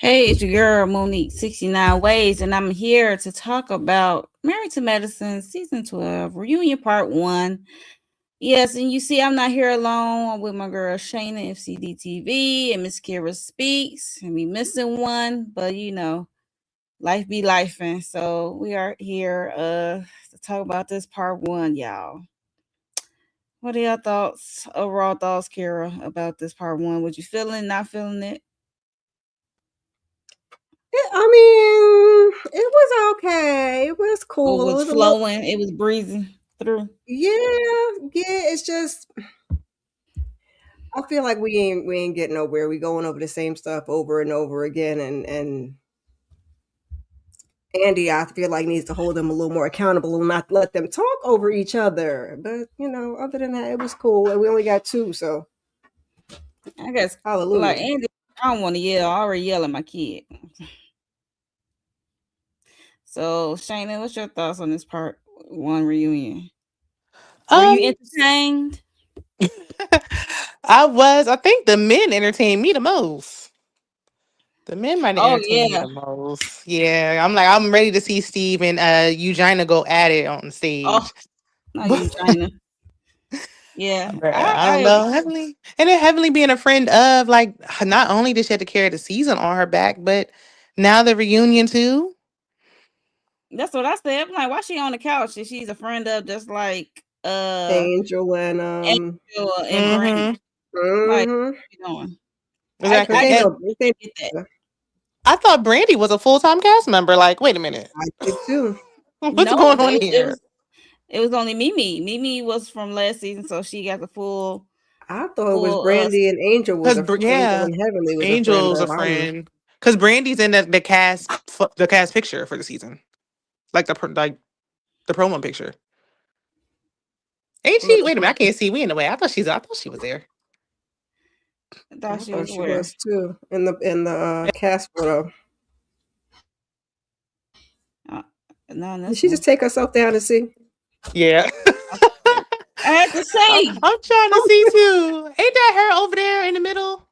Hey, it's your girl Monique 69 Ways, and I'm here to talk about Married to Medicine Season 12, Reunion Part 1. Yes, and you see, I'm not here alone. I'm with my girl Shayna, FCDTV, and Miss Kira Speaks. And we missing one, but life be life. And so we are here to talk about this Part 1, y'all. What are your thoughts, overall thoughts, Kira, about this Part 1? Was you feeling, not feeling it? I mean, it was okay. It was Or cool. It was was a little, flowing? It was breezing through? yeah. It's just I feel like we ain't getting nowhere. We going over the same stuff over and over again, and Andy, I feel like needs to hold them a little more accountable and not let them talk over each other. But other than that, it was cool. And we only got two, so I guess like hallelujah. Andy, I don't want to yell. I already yell at my kid. So Shayna, what's your thoughts on this part one reunion? Were Um, you entertained? I think the men entertained me the most. The men might have Oh entertained me yeah. the most. Yeah, I'm ready to see Steve and Eugenia go at it on Oh, stage. not But you, China. Yeah, I don't I know, Heavenly, and then Heavenly being a friend of, like, not only did she have to carry the season on her back, but now the reunion too. that's what I said. I'm like, why she on the couch? If she's a friend of just like Angel and Angel and Brandy. Mm-hmm. Like, mm-hmm. what you doing? Cause I Exactly. they just And know they get that. I thought Brandy was a full-time cast member. Like, wait a minute, I did too. what's No, going on it here? was only Mimi. Mimi was from last season, so she got the I thought it was full Brandy and Angel was Because a Angel yeah, and Heavenly was a friend Angel's a of. I don't know. friend. Because Brandy's in the cast picture for the season, like the promo picture. Ain't Look, she? Wait a minute, I can't see. We in the way. I thought she was there. I I thought she thought was she where? was too in the cast photo. Uh, not in Did this she one. just take herself down to see? Yeah, I had to say, I'm trying to see too. Ain't that her over there in the middle?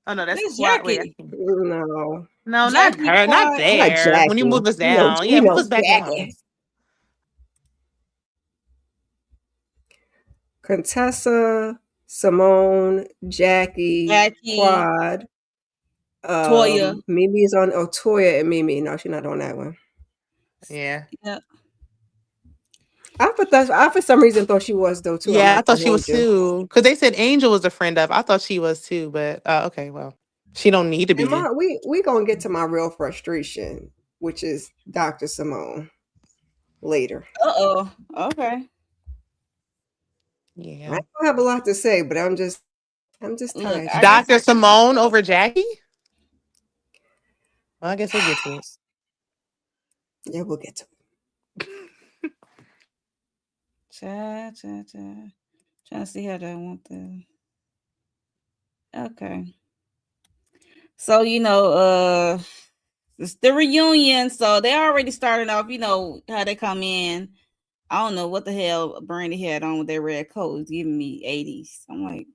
Oh no, that's this Quad. Wait, Jackie. No, no, not Jackie her. Not Quad. not there. When you Jackie. move us We know down, we yeah, move know us back down. Jackie. Contessa, Simone, Jackie, Jackie. Quad. Toya. Mimi's on. Oh, Toya and Mimi. No, she's not on that one. Yeah, Yeah. I for some reason thought she was though too. I'm yeah. I not thought gonna she was hold you. too. Because they said Angel was a friend of. I thought she was too, but okay, well, she don't need to And be. we gonna get to my real frustration, which is Dr. Simone later. Uh-oh. Okay. I Yeah. don't have a lot to say, but I'm just Look, tired. I guess Dr. Simone over Jackie? Well, I guess we'll get to it. Yeah, we'll get to cha. Trying to see how they want the okay. So it's the reunion. So they already started off, how they come in. I don't know what the hell Brandy had on with their red coat. It's giving me 80s. I'm like,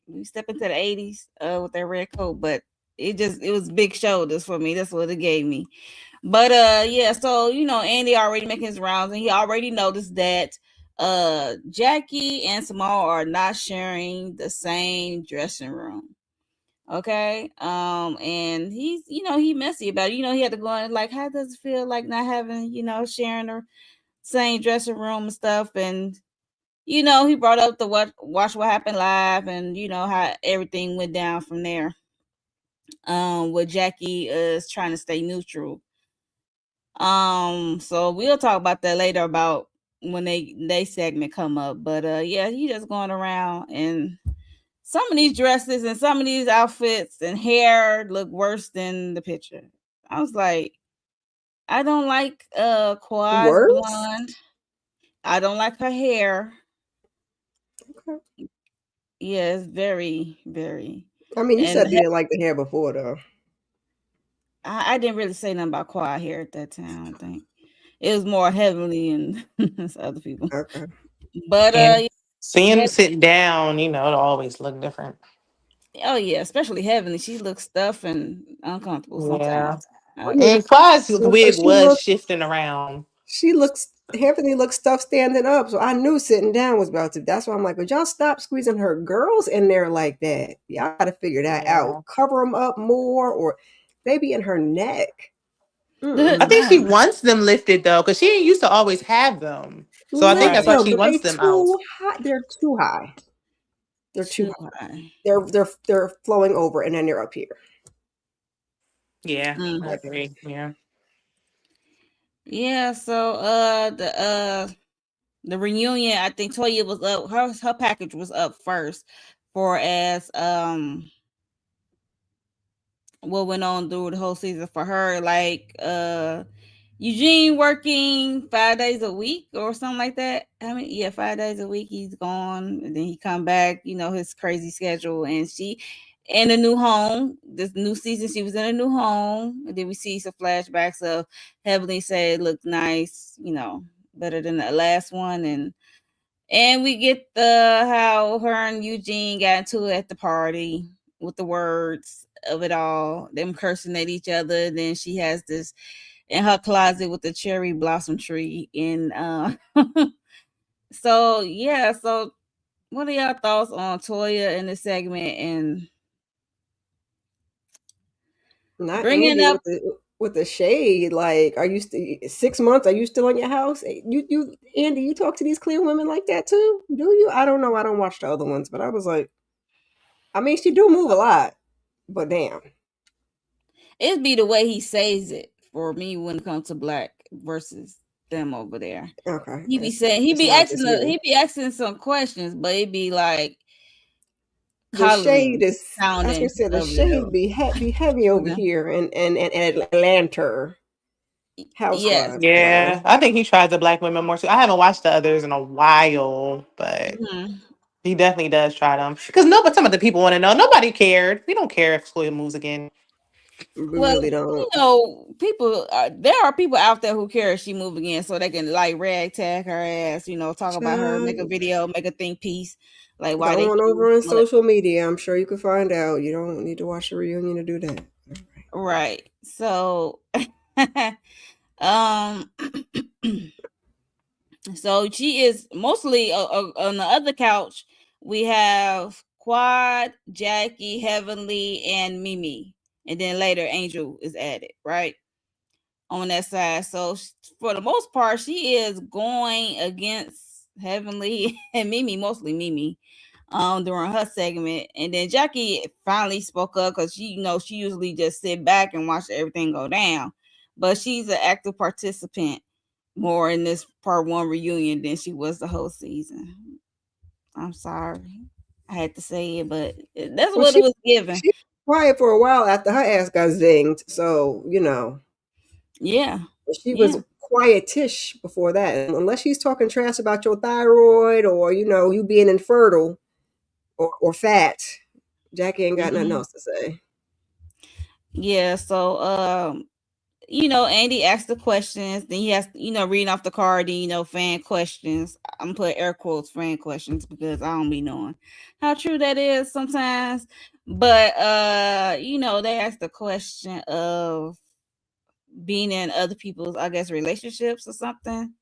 we step into the 80s with their red coat, but it was big shoulders for me. That's what it gave me. But yeah, so Andy already making his rounds and he already noticed that Jackie and Simone are not sharing the same dressing room. Okay. And he's he messy about it. He had to go in like, how does it feel like not having, sharing the same dressing room and stuff, and he brought up the watch what happened live, and how everything went down from there. Where Jackie is trying to stay neutral. So we'll talk about that later about when they segment come up. But yeah, he just going around, and some of these dresses and some of these outfits and hair look worse than the picture. I was like, I don't like Quad's worse. blonde. I don't like her hair. Okay. Yeah, it's very, very. I mean, you And said you didn't like the hair before though. I didn't really say nothing about quiet hair at that time. I don't think it was more heavily and other people. Okay. But And seeing yeah, them sit down, it'll always look different. Oh yeah, especially Heavenly. She looks stuffed and uncomfortable Yeah. sometimes. Oh, Uh, yeah, And Quad's but wig was shifting around. Anthony looks stuff standing up, so I knew sitting down was about to. That's why I'm like, would y'all stop squeezing her girls in there like that? Y'all got to figure that out. Yeah. Cover them up more, or maybe in her neck. I think she right. wants them lifted though, because she ain't used to always have them. So I think Lift that's why Right. them, she but they wants them out. too high. They're too high. They're too Too high. high. They're flowing over, and then they're up here. Yeah, Mm. I agree. Yeah. Yeah, so the reunion, I think Toya was up, her package was up first for as what went on through the whole season for her, like Eugene working 5 days a week or something like that. I mean, yeah, 5 days a week he's gone, and then he come back. You know his crazy schedule, and she in a new home. This new season, she was in a new home, and then we see some flashbacks of Heavenly said looked nice, you know, better than the last one, and we get the how her and Eugene got into it at the party with the words of it all, them cursing at each other. Then she has this in her closet with the cherry blossom tree. And so yeah, so what are y'all thoughts on Toya in this segment and Not bringing Andy up? with the shade. Like, are you 6 months? Are you still in your house? You Andy, you talk to these clear women like that too? Do you? I don't know. I don't watch the other ones, but I was like, I mean, she do move a lot, but damn. It'd be the way he says it for me when it comes to Black versus them over there. Okay, He be saying it's not just me. he be asking some questions, but it be like The shade coddling is. I was gonna sounding say the over there. shade be heavy over Yeah. here and Atlanta Yes. housewives wise. Yeah. I think he tries the Black women more too. I haven't watched the others in a while, but Mhm. he definitely does try them. Because nobody, some of the people want to know. Nobody cared. We don't care if Toya moves again. We Well, really don't. you know, people there are people out there who care if she move again, so they can like rag tag her ass, you know, talk about her, make a Child, video, make a think piece, like why go they on choose over on someone social media. I'm sure you can find out. You don't need to watch the reunion to do that. right. So, um, so she is mostly on the other couch. We have Quad, Jackie, Heavenly, and Mimi, and then later Angel is added, right? On that side. So for the most part, she is going against Heavenly and Mimi, mostly Mimi, during her segment. And then Jackie finally spoke up because she, you know, she usually just sit back and watch everything go down. But she's an active participant more in this part one reunion than she was the whole season. I'm sorry. I had to say it, but that's Well, what it was given. she was quiet for a while after her ass got zinged. So Yeah. she Yeah. was quietish before that. Unless she's talking trash about your thyroid or you being infertile or fat, Jackie ain't got nothing Mhm. else to say. Yeah. So you know, Andy asked the questions, then he has, you know, reading off the card, then, you know, fan questions. I'm put air quotes fan questions because I don't be knowing how true that is sometimes. But you know, they asked the question of being in other people's, I guess, relationships or something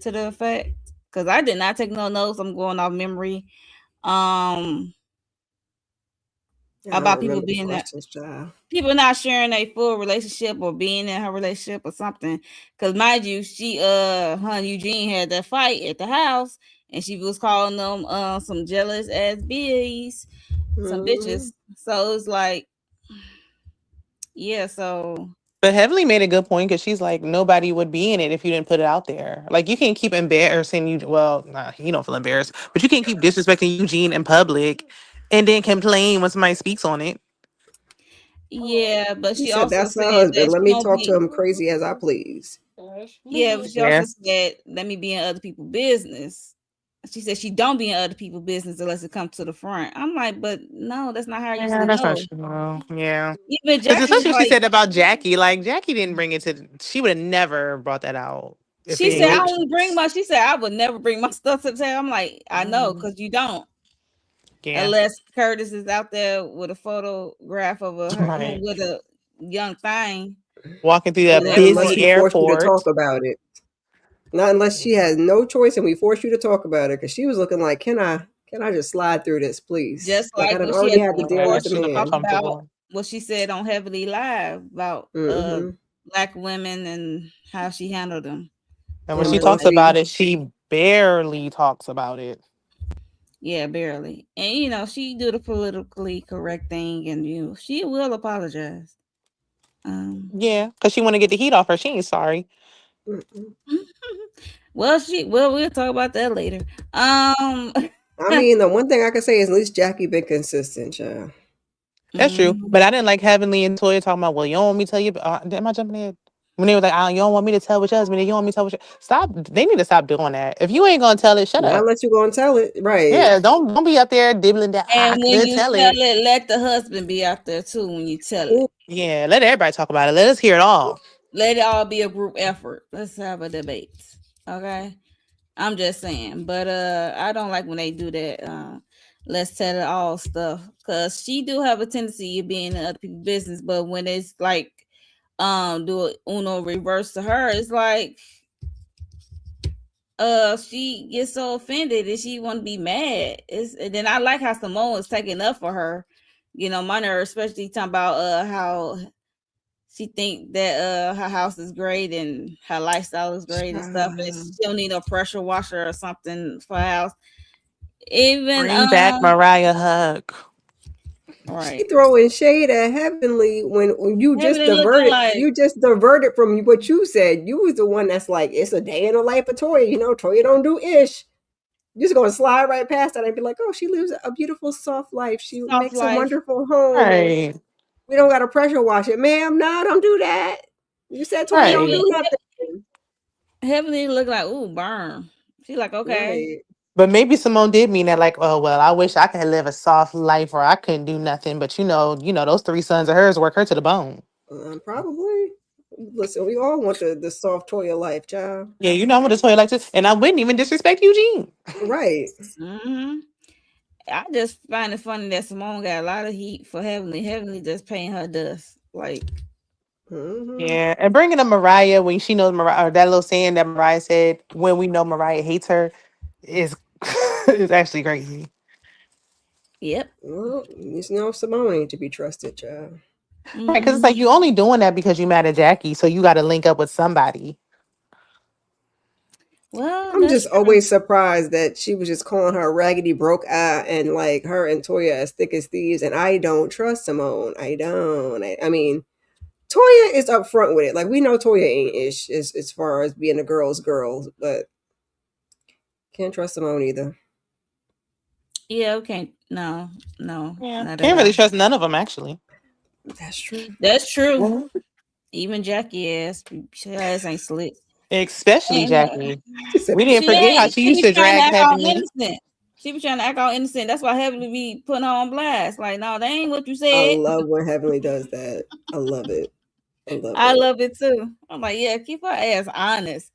to the effect. Because I did not take no notes. I'm going off memory. Um I don't about people remember the being that questions, child. people not sharing a full relationship or being in her relationship or something. Cause mind you, she her and Eugene had that fight at the house and she was calling them some jealous ass bees, some Mm-hmm. bitches. So it's like, yeah, so But Heavenly made a good point because she's like, nobody would be in it if you didn't put it out there. Like, you can't keep embarrassing you. Well, nah, he don't feel embarrassed, but you can't keep disrespecting Eugene in public and then complain when somebody speaks on it. yeah, but He she said, also "That's my said husband. that Let she me don't talk to be him crazy as I please." yeah, but she Yeah. also said, let me be in other people's business. She said she don't be in other people's business unless it comes to the front. I'm like, but no, that's not how I Yeah, usually that's not go. true. Yeah. Even Because Jackie's especially what she like, said about Jackie. Like, Jackie didn't bring it to, she would have never brought that out if it she ain't said, I Nope. been. only bring my, she said, I would never bring my stuff to the table. I'm like, I know, because you don't. Yeah. unless Curtis is out there with a photograph of him Right. with a young thing. Walking through With that Not unless everyone. busy we force you to airport. talk about it. Not unless she has no choice and we force you to talk about it. Because she was looking like, can I just slide through this, please? Just Like I like done when she already had had to to deal Yeah, with force the she you to looked talk man. about uncomfortable. what she said on Heavily Live about Mm-hmm. black women and how she handled them. And when And she So talks Mosey. about it, she barely talks about it. yeah, barely. And she do the politically correct thing, and she will apologize. Um, Yeah, because she want to get the heat off her. She ain't sorry. Mm-mm. we'll talk about that later. I mean, the one thing I can say is at least Jackie been consistent, child. That's true. mhm. But I didn't like Heavenly and Toya talking about, well, you don't want me to tell you. Am I jumping in? When they was like, you don't want me to tell what your husband, you don't want me to tell what your... Stop. They need to stop doing that. If you ain't going to tell it, shut Not up. unless you go and tell it. Right. Yeah, don't be up there dibbling that. And I when couldn't you tell tell it. it, let the husband be out there too. When you tell it, Ooh, Yeah, let everybody talk about it. Let us hear it all. let it all be a group effort. Let's have a debate. Okay. I'm just saying, but I don't like when they do that. Let's tell it all stuff, because she do have a tendency of being in other people's business. But when it's like, do a Uno reverse to her, it's like, she gets so offended and she want to be mad. And then I like how Simone is taking up for her. My nerve, especially talking about how she think that her house is great and her lifestyle is great and stuff, and child. she don't need no pressure washer or something for her house. Even Bring back Mariah Huck. She right. throwing shade at Heavenly when you just Heavenly looking diverted. like You just diverted from what you said. You was the one that's like, it's a day in the life of Toya. Toya don't do ish. You're just gonna slide right past that and be like, oh, she lives a beautiful, soft life. She soft makes a life. wonderful home, and Right. we don't gotta pressure wash it, ma'am. No, don't do that. You said Toya don't Right. do nothing. Heavenly look like, ooh, burn. She like, okay. Right. But maybe Simone did mean that, like, oh well, I wish I could live a soft life, or I couldn't do nothing. But those 3 sons of hers work her to the bone. Probably. Listen, we all want the soft Toya life, child. Yeah, I want to tell you like this, and I wouldn't even disrespect Eugene. Right. hmm I just find it funny that Simone got a lot of heat for Heavenly. Heavenly just paying her dust. Like, Mm-hmm. Yeah, and bringing up Mariah when she knows Mariah, or that little saying that Mariah said when we know Mariah hates her, is is actually crazy. yep. Well, you know Simone ain't to be trusted, child. Right? Because it's hmm like you only doing that because you mad at Jackie, so you got to link up with somebody. Well, I'm that's just true. always surprised that she was just calling her raggedy broke eye and like her and Toya as thick as thieves. And I don't trust Simone. I don't. I mean, Toya is upfront with it. Like we know Toya ain't ish as far as being a girl's girl, but can't trust Simone either. Yeah, okay. No, Yeah, not at can't really all. trust none of them actually. That's true. That's true. Mhm. Even Jackie ass, her ass ain't slick. Especially And Jackie. She said, We didn't she forget how ain't. she She used be to trying to drag act all Heavenly. innocent. She be trying to act all innocent. That's why Heavenly be putting her on blast. Like, no, that ain't what you I said. love when Heavenly does that. I love it. I love I it. love it too. I'm like, yeah, keep her ass honest.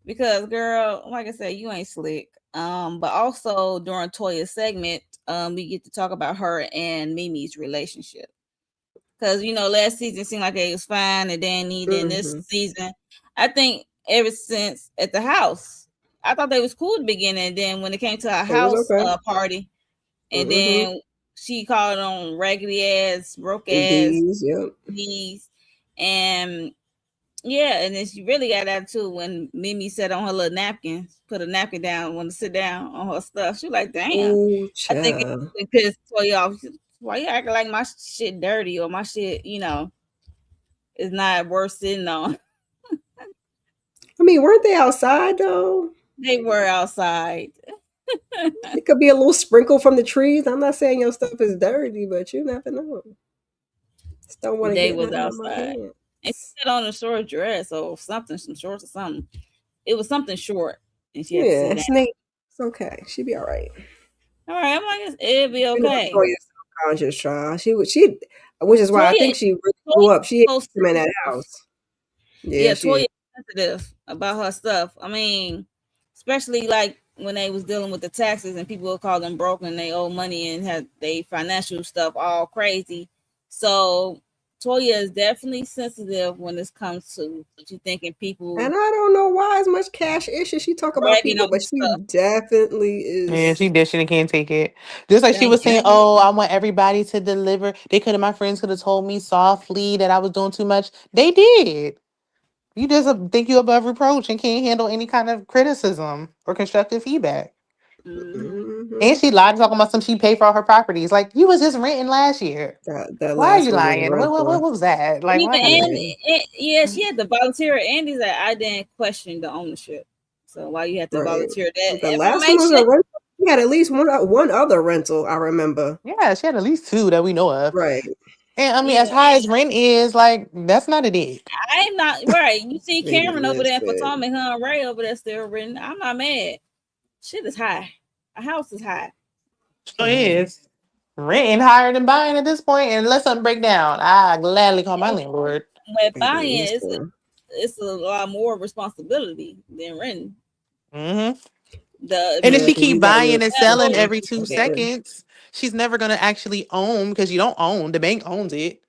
Because girl, like I said, you ain't slick. But also during Toya's segment, we get to talk about her and Mimi's relationship. Because last season seemed like it was fine, and then this Mm-hmm. season, I think ever since at the house, I thought they was cool at the beginning. And then when it came to our It was house okay. party, and Mm-hmm. then she called on raggedy ass, broke ass, These, yep. these, and yeah, and then she really got attitude when Mimi sat on her little napkin, put a napkin down, wanted to sit down on her stuff. She was like, damn. Ooh, I think child. it pissed Toya off. Why you acting like my shit dirty or my shit, is not worth sitting on? I mean, weren't they outside though? They were outside. It could be a little sprinkle from the trees. I'm not saying your stuff is dirty, but you never know. Just don't want to They get was nothing on my outside. pants. And she had on a short dress or something, some shorts or something. It was something short. And she had to sit Yeah, down. Snake. It's okay. She'd be all right. All right, I'm like, it'll be You know, okay. Toya's self-conscious, child. Which is why I Toya, think she really Toya grew up. She so ain't come in that sensitive. house. Yeah, Yeah, she Toya is. sensitive about her stuff. I mean, especially like when they was dealing with the taxes and people would call them broke and they owe money and had they financial stuff all crazy. So Toya is definitely sensitive when this comes to you thinking people And I don't know why as much cash issues she talk about bragging people, on but she stuff. definitely Yeah, is. she did. She can't take it. Just like she Thank was you. saying, "Oh, I want everybody to deliver." They could have. My friends could have told me softly that I was doing too much. They did. You just think you above reproach and can't handle any kind of criticism or constructive feedback. Hmm. Hmm. And she lied talking about some she paid for all her properties. Like you was just renting last year. That Why are last you one was lying? What rental. was that? Like Even why? and, Yeah. yeah, she had to volunteer. Andy's like, I didn't question the ownership. So why you have to Right. volunteer that The last one was information? a rental. We had at least one other rental, I remember. Yeah, she had at least two that we know of. Right. And I mean, as Yeah, high as rent is, like that's not a dig. I'm not right. You see Baby, Cameron over there in listen. Potomac, her and Ray over there still written. I'm not mad. Shit is high. A house is high. Sure is. Renting higher than buying at this point, and let something break down. I gladly call my And landlord. when Baby, buying listen. it's a lot more responsibility than renting. Hmm. The And if Yeah, she because keep you gotta buying look and at selling landlord every extra two stuff. seconds, she's never gonna actually own because you don't own. The bank owns it.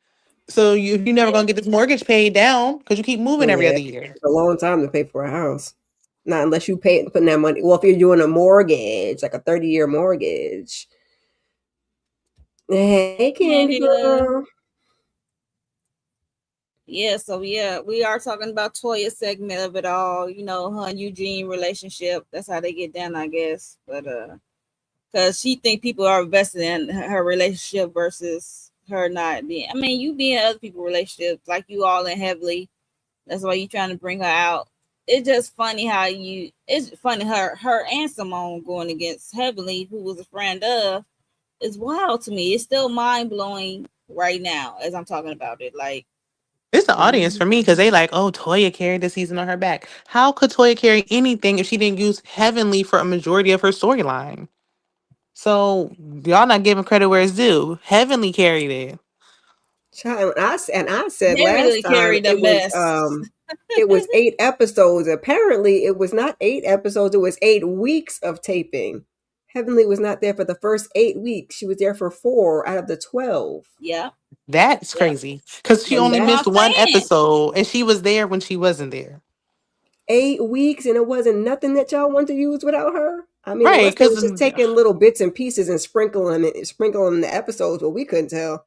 So you're never gonna get this mortgage paid down because you keep moving every Yeah, other year. it's a long time to pay for a house. Not unless you pay putting that money. Well, if you're doing a mortgage, like a 30-year mortgage. Hey, Candy Canada. girl. Yeah, so yeah, we are talking about Toya's segment of it all. You know, her and Eugene relationship. That's how they get down, I guess. But because she think people are invested in her relationship versus her not being. I mean, you be in other people's relationships, like you all in heavily. That's why you trying to bring her out. It's just funny how you. It's funny her and Simone going against Heavenly, who was a friend of. It's wild to me. It's still mind blowing right now as I'm talking about it. Like, It's the audience for Mhm. me because they like, oh, Toya carried the season on her back. How could Toya carry anything if she didn't use Heavenly for a majority of her storyline? So y'all not giving credit where it's due. Heavenly carried it. Child, and I said they last really time carried the mess. it was 8 episodes. Apparently, it was not 8 episodes. It was 8 weeks of taping. Heavenly was not there for the first 8 weeks. She was there for 4 out of the 12. Yep, That's yep. crazy because she And only That's what that's missed one I'm saying. episode and she was there when she wasn't there. 8 weeks, and it wasn't nothing that y'all want to use without her. I mean, Right? unless they Because was just taking little bits and pieces and sprinkling the episodes, but we couldn't tell.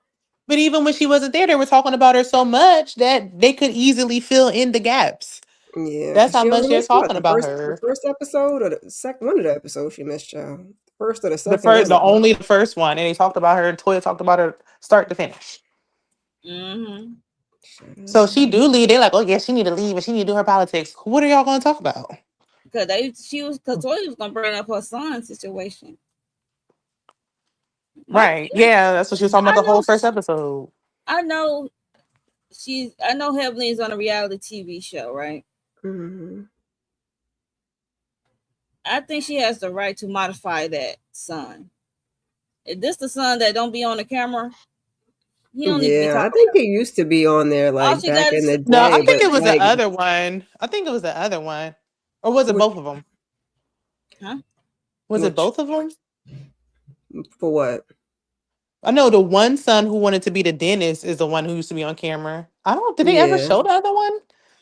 but even when she wasn't there, they were talking about her so much that they could easily fill in the gaps. Yeah, That's because how she only much they're missed what talking about the her. first episode or the second one of the episodes she missed, y'all. The first or the The second, first, one the of them. only the first one, and they talked about her. Toya talked about her start to finish. Mm-hmm. So Child. she do leave. They like, oh yeah, she need to leave and she need to do her politics. What are y'all going to talk about? Because Toya was gonna bring up her son situation. My Right? Yeah, that's what she was talking about I the know whole first episode. I know I know Heavenly is on a reality TV show, right? Mhm. I think she has the right to modify that son. If this the son that don't be on the camera, he don't need to be Yeah, I talking think about he used to be on there it. All like she back got in is the No, I day, think but it was the like other one. I think it was the other one, or was it which both of them? huh? Was it which both of them? for what? I know the one son who wanted to be the dentist is the one who used to be on camera. I don't. Did they ever Yeah, show the other one?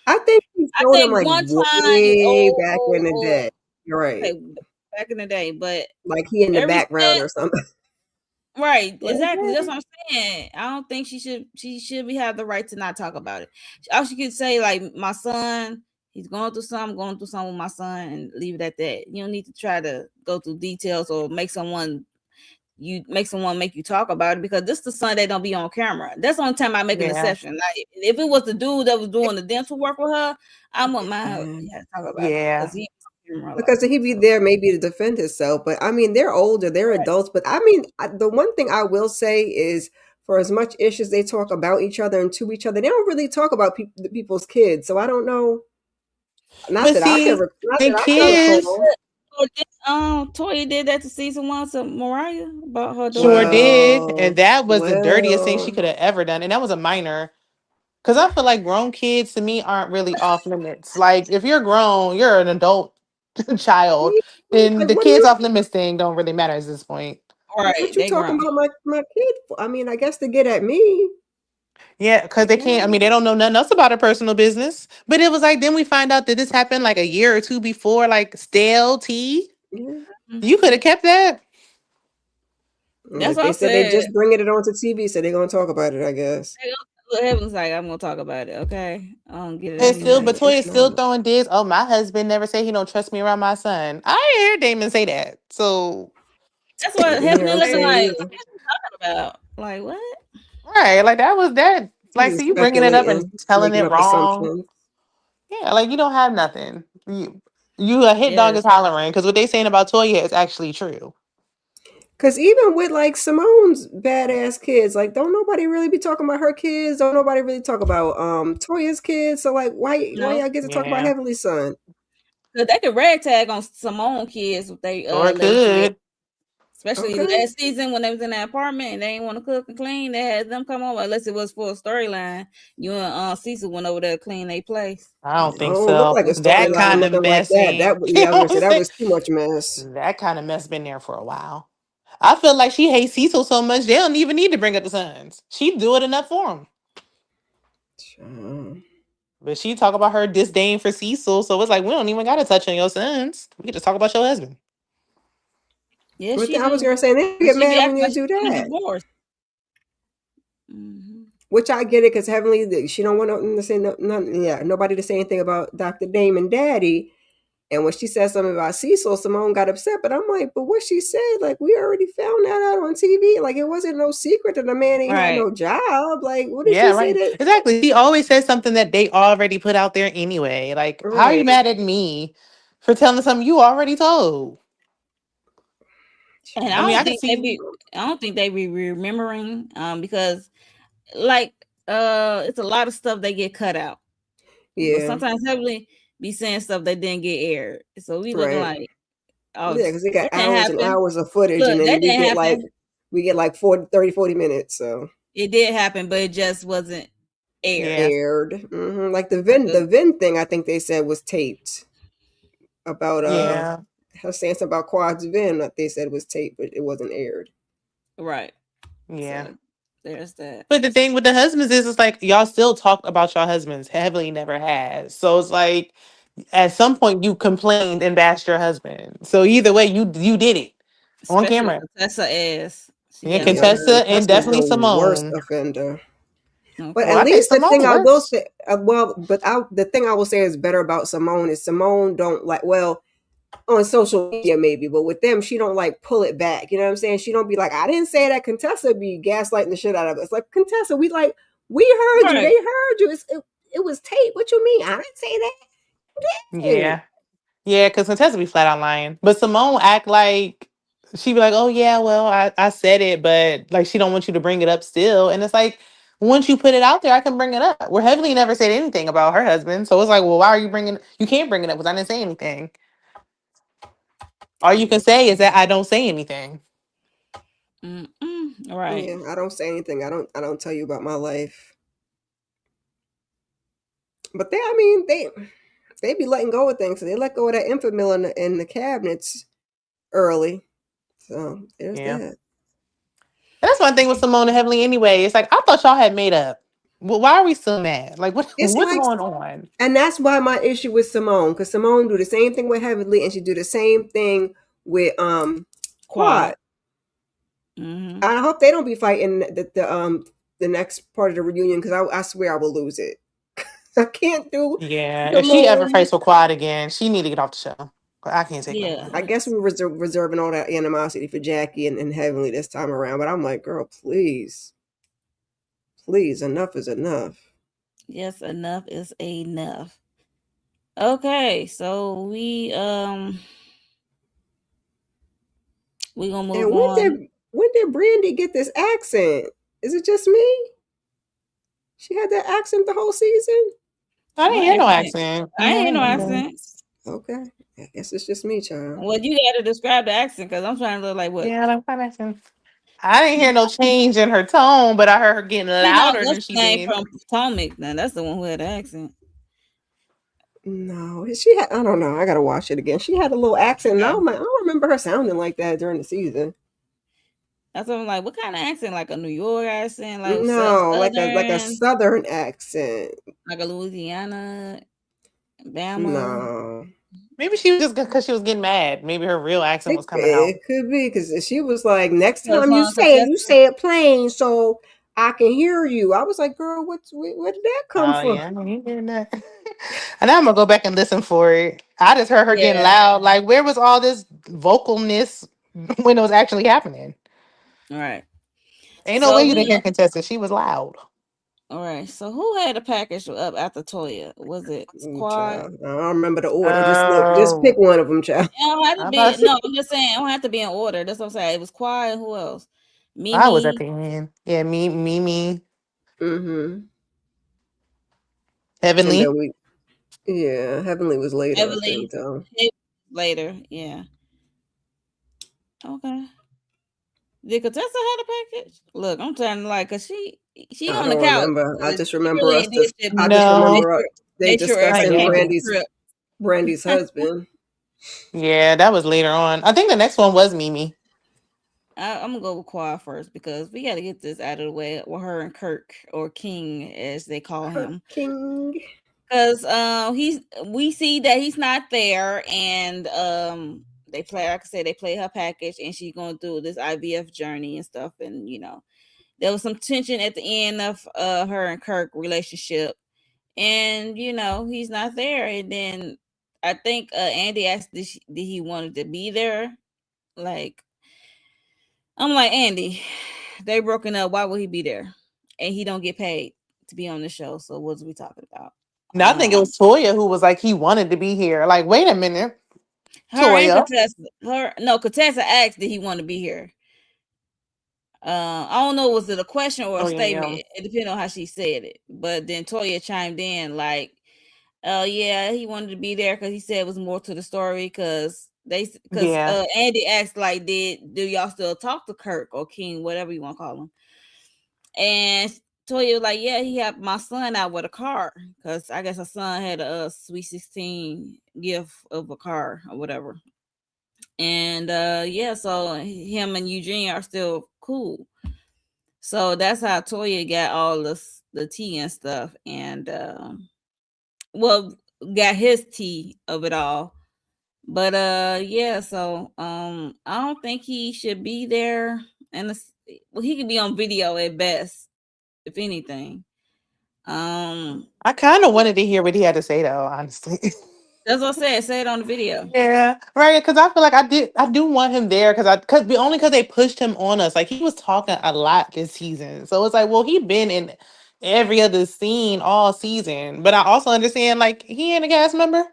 I think he I showed him think like one time way back in the day. You're right, okay, back in the day, but like he in the every background step or something. right, Like, exactly. That's yeah. what I'm saying. I don't think she should be have the right to not talk about it. All she could say, like, my son, he's going through something with my son, and leave it at that. You don't need to try to go through details or make someone make you talk about it because this is the son that don't be on camera. That's the only time I make an Yeah, exception. Like if it was the dude that was doing the dental work with her, I wouldn't mind Yeah. yeah, talk about it yeah. because he was on camera a lot. Because he'd be So there maybe to defend himself. But I mean, they're older, they're right. adults. But I mean, the one thing I will say is, for as much issues they talk about each other and to each other, they don't really talk about the people's kids. So I don't know. But see, Not and that I can So kids recall. Toya did that to season one to Mariah about her sure daughter. did, Well, and that was the dirtiest thing she well, could have ever done, and that was a minor. Because I feel like grown kids to me aren't really off limits. Like if you're grown, you're an adult. child, Yeah, then like, the what are kids you? off limits thing don't really matter at this point. Right, What you they talking grown. about my kid for? I mean, I guess to get at me. Yeah, because they can't. I mean, they don't know nothing else about her personal business. But it was like then we find out that this happened like a year or two before, like stale tea. Yeah. You could have kept that. That's Like what they I said, they said. just bringing it onto TV, so they're gonna talk about it. I guess. Look, Heaven's like, I'm gonna talk about it. Okay, I don't get it And out still, Yeah, there. but I guess Toya's still not. throwing digs. Oh, my husband never said he don't trust me around my son. I didn't hear Damon say that. So That's I what didn't hear Heavenly him looking say it like. either. What you talking about? Like what? right, like that was that. He's Like, just so you bringing it up and speculating, telling making it up wrong. assumptions. Yeah, like you don't have nothing. You a hit dog Yes, is hollering because what they saying about Toya is actually true. Cause even with like Simone's badass kids, like don't nobody really be talking about her kids. Don't nobody really talk about Toya's kids. So like, why no. y'all get to talk about Yeah, Heavenly's son? Cause they could ragtag on Simone kids with they or it lazy, could. especially Okay. last season when they was in that apartment and they didn't want to cook and clean. They had them come over unless it was for a storyline. You and Cecil went over there to clean their place. I don't I think don't look so. like a That storyline or kind of nothing like that. messy. You Yeah, I know was gonna what say I'm that saying? was too much mess. That kind of mess been there for a while. I feel like she hates Cecil so much they don't even need to bring up the sons. She do it enough for him. Child. But she talk about her disdain for Cecil, so it's like we don't even gotta touch on your sons. We can just talk about your husband. Yeah, But she then I was do. gonna say they And get she be mad when acting you like she do want a that. divorce. Hmm. Which I get it because Heavenly, she don't want nothing to say, nobody to say anything about Dr. Dame and Daddy. And when she said something about Cecil, Simone got upset. But I'm like, but what she said, like, we already found that out on TV. Like, it wasn't no secret that the man ain't had Right. no job. Like, what did Yeah, she say right. that? Exactly. She always says something that they already put out there anyway. Like, how are you Right. mad at me for telling something you already told? And I mean, I can I don't think they be remembering because like it's a lot of stuff they get cut out. But Yeah. sometimes Heavily be saying stuff that didn't get aired. So we looking Right. like, oh, Yeah, because they got that didn't hours and happen. hours of footage, and Look, then that didn't happen. we get like 40 minutes. So It did happen, but it just wasn't aired. Yeah. aired. Like the Like the Vin thing, I think they said was taped about Yeah. her saying something about Quad's Vin that they said was taped, but it wasn't aired. right. Yeah. So there's that. But the thing with the husbands is, it's like y'all still talk about your husbands. Heavily never has. So it's like at some point you complained and bashed your husband. So either way, you did it on Especially camera. Contessa ass. She Yeah, got Yeah, her Contessa and Tessa's definitely the worst Simone. offender. But okay. Well, at I think least the thing Simone's I will worse. say, the thing I will say is better about Simone is Simone don't like, well, on social media maybe, but with them, she don't like pull it back. You know what I'm saying? She don't be like, I didn't say that. Contessa be gaslighting the shit out of us. Like, Contessa, we heard you. Right. They heard you. It was tape. What you mean? I didn't say that. You did. Yeah. Yeah, because Contessa be flat out lying. But Simone act like she be like, oh yeah, well, I said it, but like she don't want you to bring it up still. And it's like, once you put it out there, I can bring it up. Where Heavenly never said anything about her husband. So it's like, well, why are you can't bring it up because I didn't say anything. All you can say is that I don't say anything. Right. Yeah, I don't say anything. I don't tell you about my life. But I mean, they be letting go of things. So they let go of that infant mill in the cabinets early. So there's Yeah. that. And that's one thing with Simone and Heavenly anyway. It's like I thought y'all had made up. Well, why are we still mad? Like It's what's like, going on? and that's why my issue with Simone, because Simone do the same thing with Heavenly, and she do the same thing with Quad. Mm-hmm. I hope they don't be fighting the next part of the reunion, because I swear I will lose it. I can't do Yeah. If she ever Simone. fights with Quad again, she need to get off the show. I can't take no Yeah. more. I guess we're reserving all that animosity for Jackie and Heavenly this time around. But I'm like, girl, please, enough is enough. Yes, enough is enough. Okay, so we gonna move And on. when did Brandy get this accent? Is it just me? She had that accent the whole season? I didn't What hear no accent? accent. I ain't hear no Mm-mm. accent. Okay. I guess it's just me, child. Well, you got to describe the accent because I'm trying to look like what. Yeah, I'm kind of. I didn't hear no change in her tone, but I heard her getting You know, louder what's than the she name did. from Potomac? Now that's the one who had the accent. No, she had. I don't know. I gotta watch it again. She had a little accent. And Yeah. I don't remember her sounding like that during the season. That's what I'm like. What kind of accent? Like a New York accent, like No, like a Southern, Southern accent. like a Louisiana, Bama. No, Maybe she was just because she was getting mad. Maybe her real accent was coming out. it could be because she was like, next Cause time Contessa, you say it plain so I can hear you. I was like, girl, where did that come Oh from? yeah, I ain't hearing that. And I'm gonna go back and listen for it. I just heard her getting yeah, loud. Like, where was all this vocalness when it was actually happening? all right. Ain't no way So you didn't we, hear contestant. She was loud. all right. So who had a package up after Toya? Was it Quad? Child, I don't remember the order. Just pick Oh, one of them, child. It don't have to I'm about be. to say, No, I'm just saying. It don't have to be in order. That's what I'm saying. It was Quad. And who else? I was at Mimi, the end. Yeah, me, Mm-hmm. And Heavenly. then Heavenly was later, I Evelyn. think, though. Later, yeah. Okay. Did Contessa had a package? Look, I'm trying to like, cause she I on the don't couch. remember. I She just remember really us. ain't did shit I but just No, remember they make sure not discussing everybody yet. get the trip. Brandy's husband. Yeah, that was later on. I think the next one was Mimi. I'm gonna go with Quad first because we got to get this out of the way with her and Kirk or King as they call Kirk him. King. Because we see that he's not there, and they play, like I said, they play her package, and she's going through this IVF journey and stuff, and there was some tension at the end of her and Kirk relationship, and he's not there, and then I think Andy asked did he wanted to be there, like I'm like Andy, they broken up, why would he be there, and he don't get paid to be on the show, so what's we talking about? No, I think it was Toya who was like he wanted to be here. Like, wait a minute, Her and Toya. Contessa asked did he want to be here. I don't know, was it a question or a Oh statement? yeah, It depends on how she said it. But then Toya chimed in like, "Oh yeah, he wanted to be there because he said it was more to the story." Because yeah. Andy asked like, do y'all still talk to Kirk or King, whatever you want to call him? And Toya was like, "Yeah, he had my son out with a car because I guess her son had a Sweet 16 gift of a car or whatever." And yeah, so him and Eugene are still cool. So that's how Toya got all the tea and stuff, and well, got his tea of it all. But yeah, so I don't think he should be there, and well, he could be on video at best, if anything. I kind of wanted to hear what he had to say though, honestly. That's what I said. Say it on the video. Yeah, right. Because I feel like I do want him there because they pushed him on us. Like he was talking a lot this season, so it's like, well, he been in every other scene all season. But I also understand like he ain't a cast member.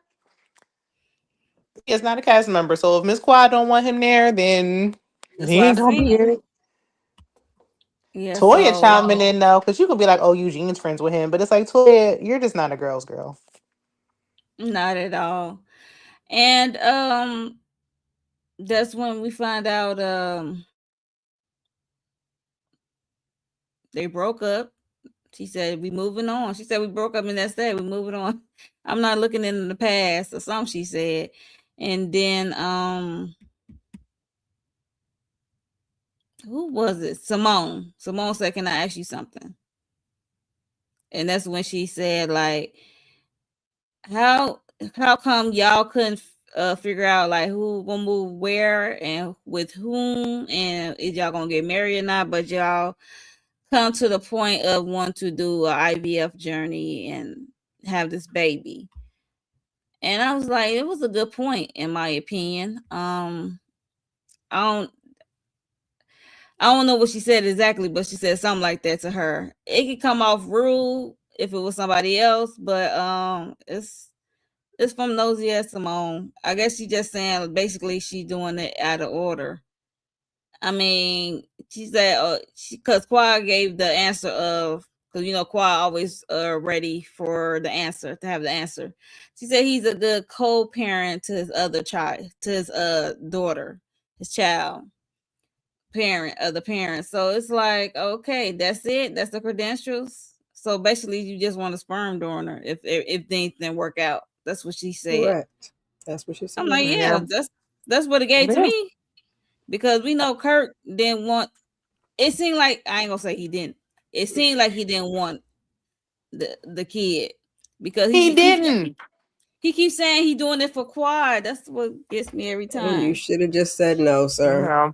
He is not a cast member. So if Miss Quad don't want him there, then That's he what I ain't gonna be saying. here. Yeah. Toya So chiming in though, because you could be like, oh, Eugene's friends with him, but it's like Toya, you're just not a girl's girl. not at all. And that's when we find out they broke up. She said, "We moving on." She said, "We broke up, and that's that. We moving on. I'm not looking in the past," or something she said. And then, who was it? Simone. Simone said, "Can I ask you something?" And that's when she said, like, how how come y'all couldn't figure out like who gonna move where and with whom, and is y'all gonna get married or not? But y'all come to the point of wanting to do a IVF journey and have this baby. And I was like, it was a good point in my opinion. I don't I don't know what she said exactly, but she said something like that to her. It could come off rude if it was somebody else, but it's from Nosy as Simone. I guess she just saying basically she doing it out of order. I mean, she said because Quad gave the answer of because Quad always ready for the answer to have the answer. She said he's a good co-parent to his other child, to his daughter, his child, parent of the parents. So it's like, okay, that's it. That's the credentials. So basically, you just want a sperm donor if things didn't work out. That's what she said. Correct. That's what she I'm said. like, Yeah. yeah, that's what it gave to Yeah. me because we know Kirk didn't want. It seemed like I ain't gonna say he didn't. It seemed like he didn't want the kid because He didn't. he keeps saying he doing it for Quad. That's what gets me every And you time. should have just said no, sir. Yeah.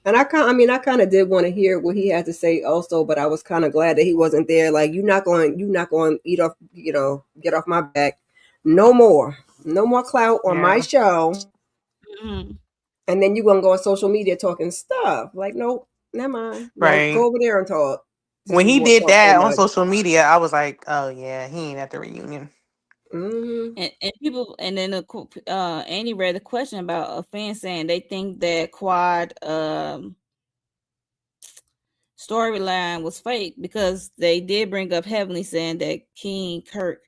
And I kind of did want to hear what he had to say also, but I was kind of glad that he wasn't there. Like, you're not going to eat off, get off my back. No more clout on my Yeah. show. Mm-hmm. And then you're going to go on social media talking stuff. Like, nope, never mind. Now Right. go over there and talk. Since When you he want to did talk so that on much. social media, I was like, oh yeah, he ain't at the reunion. Mm-hmm. And people, and then Annie read a question about a fan saying they think that Quad storyline was fake because they did bring up Heavenly saying that King Kirk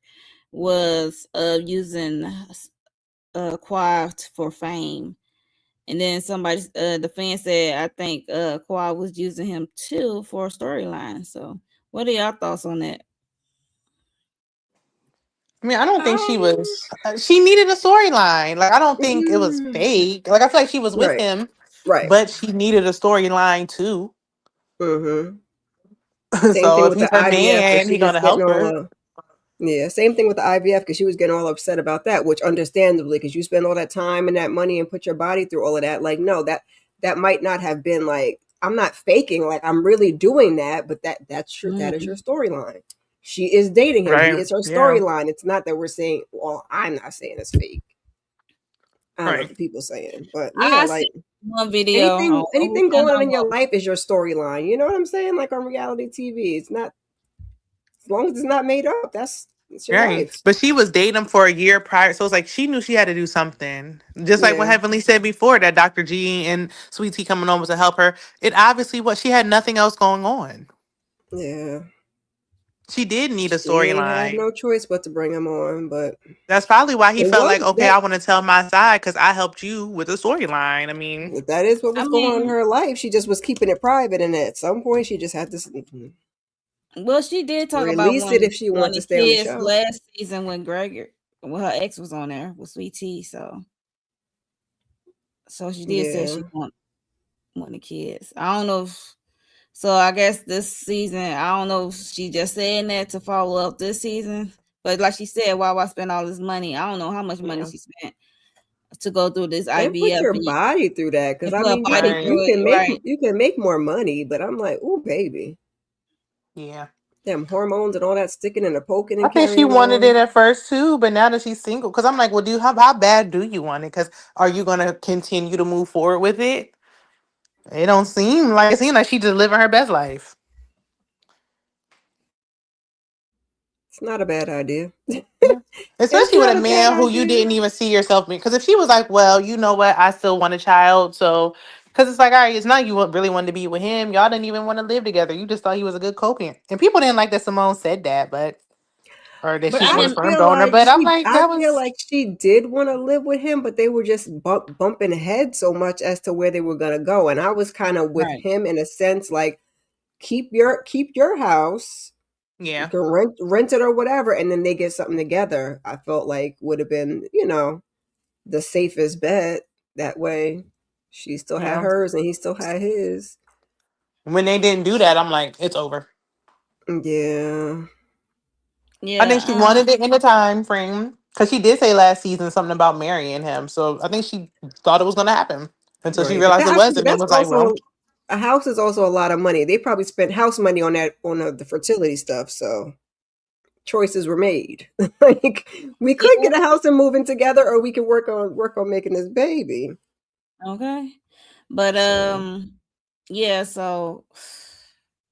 was using Quad for fame. And then somebody, the fan said, I think Quad was using him too for a storyline. So, what are y'all thoughts on that? I mean, I don't think she was. She needed a storyline. Like, I don't think it was Mm, fake. Like, I feel like she was with right. him, Right. but she needed a storyline too. Mm-hmm. Same So thing if with the he's her IVF because man, she he was gonna getting help all her. yeah, same thing with the IVF because she was getting all upset about that, which understandably, because you spend all that time and that money and put your body through all of that. Like, no, that might not have been like, I'm not faking, like I'm really doing that, but that's true. That is your storyline. She is dating him. He Right. is her Yeah. storyline. It's not that we're saying, well, I'm not saying it's fake. I don't know Right. what the people saying, but yeah, I like see one video on anything going on in your about. life is your storyline. You know what I'm saying? Like on reality TV, it's not, as long as it's not made up. It's your Right. life. But she was dating him for a year prior. So it's like she knew she had to do something. Just like what Yeah, Heavenly said before, that Dr. G and Sweet Tea coming on was to help her. It obviously was, she had nothing else going on. yeah. She did need a She had storyline. no choice but to bring him on, but That's probably why he it felt like, was okay, I want to tell my side because I helped you with the storyline. I mean, that is what I was going on in mean, her life. She just was keeping it private, and at some point, she just had to well, she did talk about release it if she wanted to the stay on the kids show. last season when her ex was on there with Sweet Tea. So she did say Yeah, she want the kids. I don't know if. So I guess this season, I don't know if she just saying that to follow up this season. But like she said, why I spend all this money? I don't know how much money yeah. she spent to go through this and put IVF your body through that because and I put her mean, body Right. through it, right? you can make more money, but I'm like, oh baby, Yeah. them hormones and all that sticking and the poking I and think she carrying wanted it on. at first too, but now that she's single, because I'm like, well, how bad do you want it? Because are you going to continue to move forward with it? It seems like she's just living her best life. It's not a bad idea. Yeah. It's Especially with not a a bad man who you idea. didn't even see yourself being. Because if she was like, well, you know what, I still want a child. So, because it's like, all right, it's not you really wanted to be with him. Y'all didn't even want to live together. You just thought he was a good co-parent. And people didn't like that Simone said that, or that But she She I was a didn't. sperm donor. But I'm like, I that feel was, like she did want to live with him, but they were just bumping heads so much as to where they were gonna go. And I was kind of with Right. him in a sense, like keep your house, you yeah, can rent it or whatever, and then they get something together. I felt like would have been, the safest bet. That way, she still had yeah. hers and he still had his. When they didn't do that, I'm like, it's over. Yeah, I think she Yeah. wanted it in the time frame because she did say last season something about marrying him. So I think she thought it was going to happen until she right. But realized it wasn't and that's was like, well, also a house is also a lot of money. They probably spent house money on that the fertility stuff. So choices were made. Like we could Yeah. get a house and move in together, or we could work on making this baby. Okay. But So yeah. So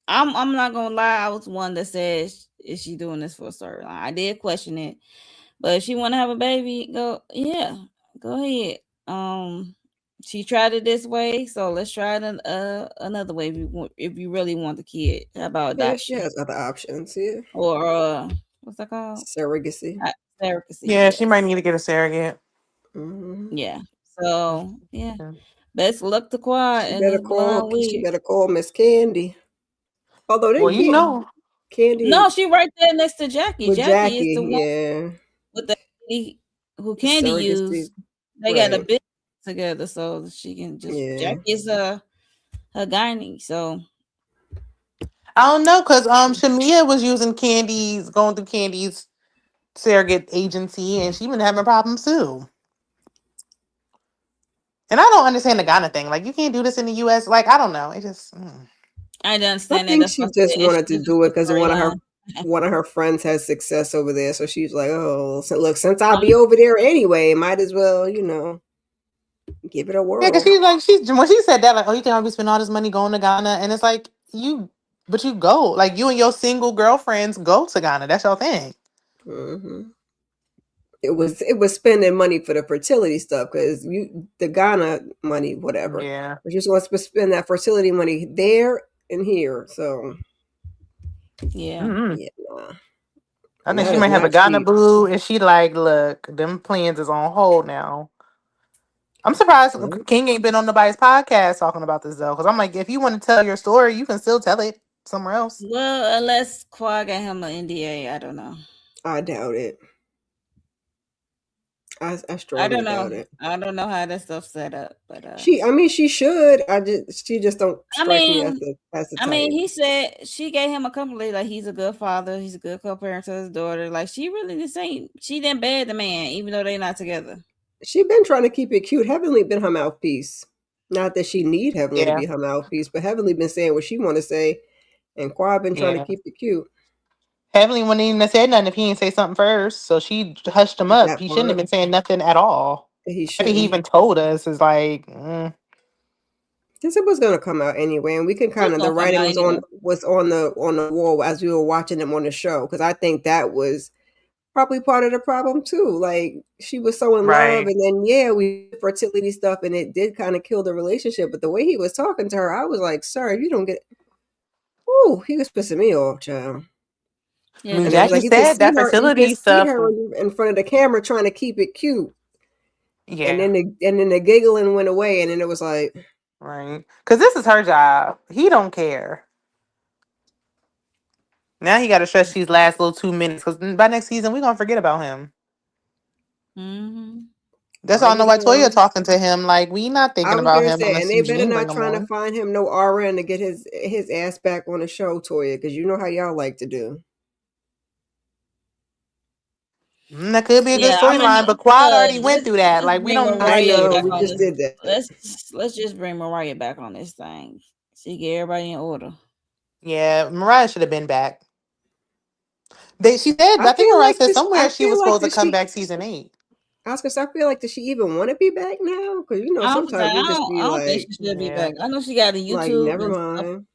I'm not gonna lie. I was one that says, "Is she doing this for a storyline?" I did question it, but if she want to have a baby, go ahead. She tried it this way, so let's try it another way. If you really want the kid, how about yeah, she adoption has other options. Yeah, or what's that called? surrogacy. Uh, Surrogacy. yeah, she might Yes. need to get a surrogate. Hmm. Yeah. So yeah, Yeah. best luck to Quad She in better this call. blonde She wig. better call Miss Candy. Although Well, then you know, Candy No, she right there next to Jackie. with Jackie is the Jackie, one yeah. with the lady who The Candy surrogacy, used, they got a right? bit together so she can just Yeah. Jackie is her gynae. So I don't know, cause Shamia was using Candy's going through Candy's surrogate agency, and she been having problems too. And I don't understand the Ghana thing. Like, you can't do this in the U.S. Like, I don't know. It just I didn't I understand that. think That's why she I just said it's wanted to just do it a because storyline. one of her friends has success over there, so she's like, "Oh, so look, since I'll be Um, over there anyway, might as well, give it a yeah, cause whirl." she's like she's when she said that, like, oh, you think I'll be spending all this money going to Ghana? And it's like but you go, like, you and your single girlfriends go to Ghana. That's your thing. Hmm. It was spending money for the fertility stuff because the Ghana money, whatever. Yeah, But she just wants to spend that fertility money there and here. So yeah. mm yeah, nah. I And think that she is might have a not Ghana cheap. boo, and she like, look, them plans is on hold now. I'm surprised Right? King ain't been on nobody's podcast talking about this though, because I'm like, if you want to tell your story, you can still tell it somewhere else. Well, unless Quad got him an NDA, I don't know. I doubt it. I I don't strongly know. doubt it. I don't know how that stuff's set up, but I mean, she should. She just don't I strike me mean, as the I mean, type. he said she gave him a compliment like he's a good father, he's a good co-parent to his daughter. Like she really didn't say she didn't bad the man, even though they're not together. She been trying to keep it cute. Heavenly been her mouthpiece. Not that she need Heavenly to Yeah, be her mouthpiece, but Heavenly been saying what she want to say, and Quad been trying to yeah. keep it cute. Heavenly wouldn't even have said nothing if he didn't say something first, so she hushed him up. That He shouldn't have part been saying nothing at all. he I think he shouldn't, even told us is like, because it was gonna come out anyway, and we can kind It's of the gonna come writing out anyway. was on the wall as we were watching them on the show. Because I think that was probably part of the problem too. Like she was so in love, right. and then yeah, we did fertility stuff, and it did kind of kill the relationship. But the way he was talking to her, I was like, "Sir, you don't get." Ooh, he was pissing me off, child. I Yeah, mean, And it was because Jackie like said that you fertility could see stuff. her in front of the camera trying to keep it cute, and Yeah, then the giggling went away, and then it was like, right. Because this is her job. He don't care. Now he got to stretch these last little 2 minutes because by next season we gonna forget about him. hmm That's all I bring know it why Toya on. talking to him. Like, we not I thinking was about gonna him say, and unless they better Eugene bring not him trying to on. find him no RN to get his ass back on the show, Toya, because you know how y'all like to do. That could be a good yeah, I mean, storyline, but Quad already went let's through that. just Like, we bring don't I need Mariah know back we on just this. did that. Let's just bring Mariah back on this thing. She get everybody in order. Yeah, Mariah should have been back. She said, I think Mariah said I somewhere she feel was like supposed to that come she. back season 8. I was gonna say, I feel like does she even want to be back now? Because sometimes we just be I don't think like, she should be Yeah. back. I know she got a YouTube never and stuff mind.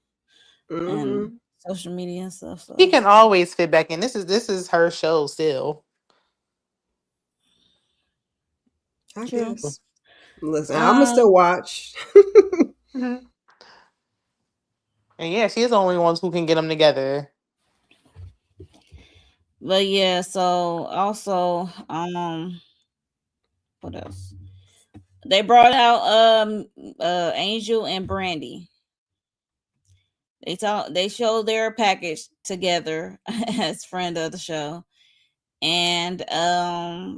Mm-hmm. and social media and stuff. She So can always fit back in. This is her show still. I true. guess. Listen, I'ma still Um, watch. Mhm. And yeah, she's the only ones who can get them together. but yeah. So also, what else? They brought out Angel and Brandy. They showed their package together as friend of the show. And I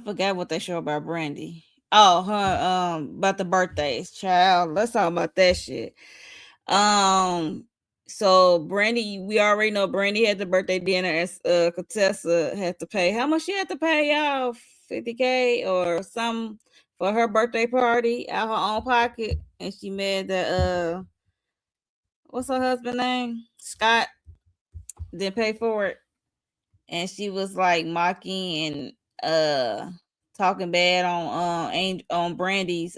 forgot what they show about Brandy. Oh, her about the birthdays. Child, let's talk about that shit. Um so Brandy, we already know Brandy had the birthday dinner as Contessa had to pay. How much she had to pay y'all? 50K or something for her birthday party out her own pocket. And she made the what's her husband name? Scott didn't pay for it. And she was like mocking and talking bad on Brandy's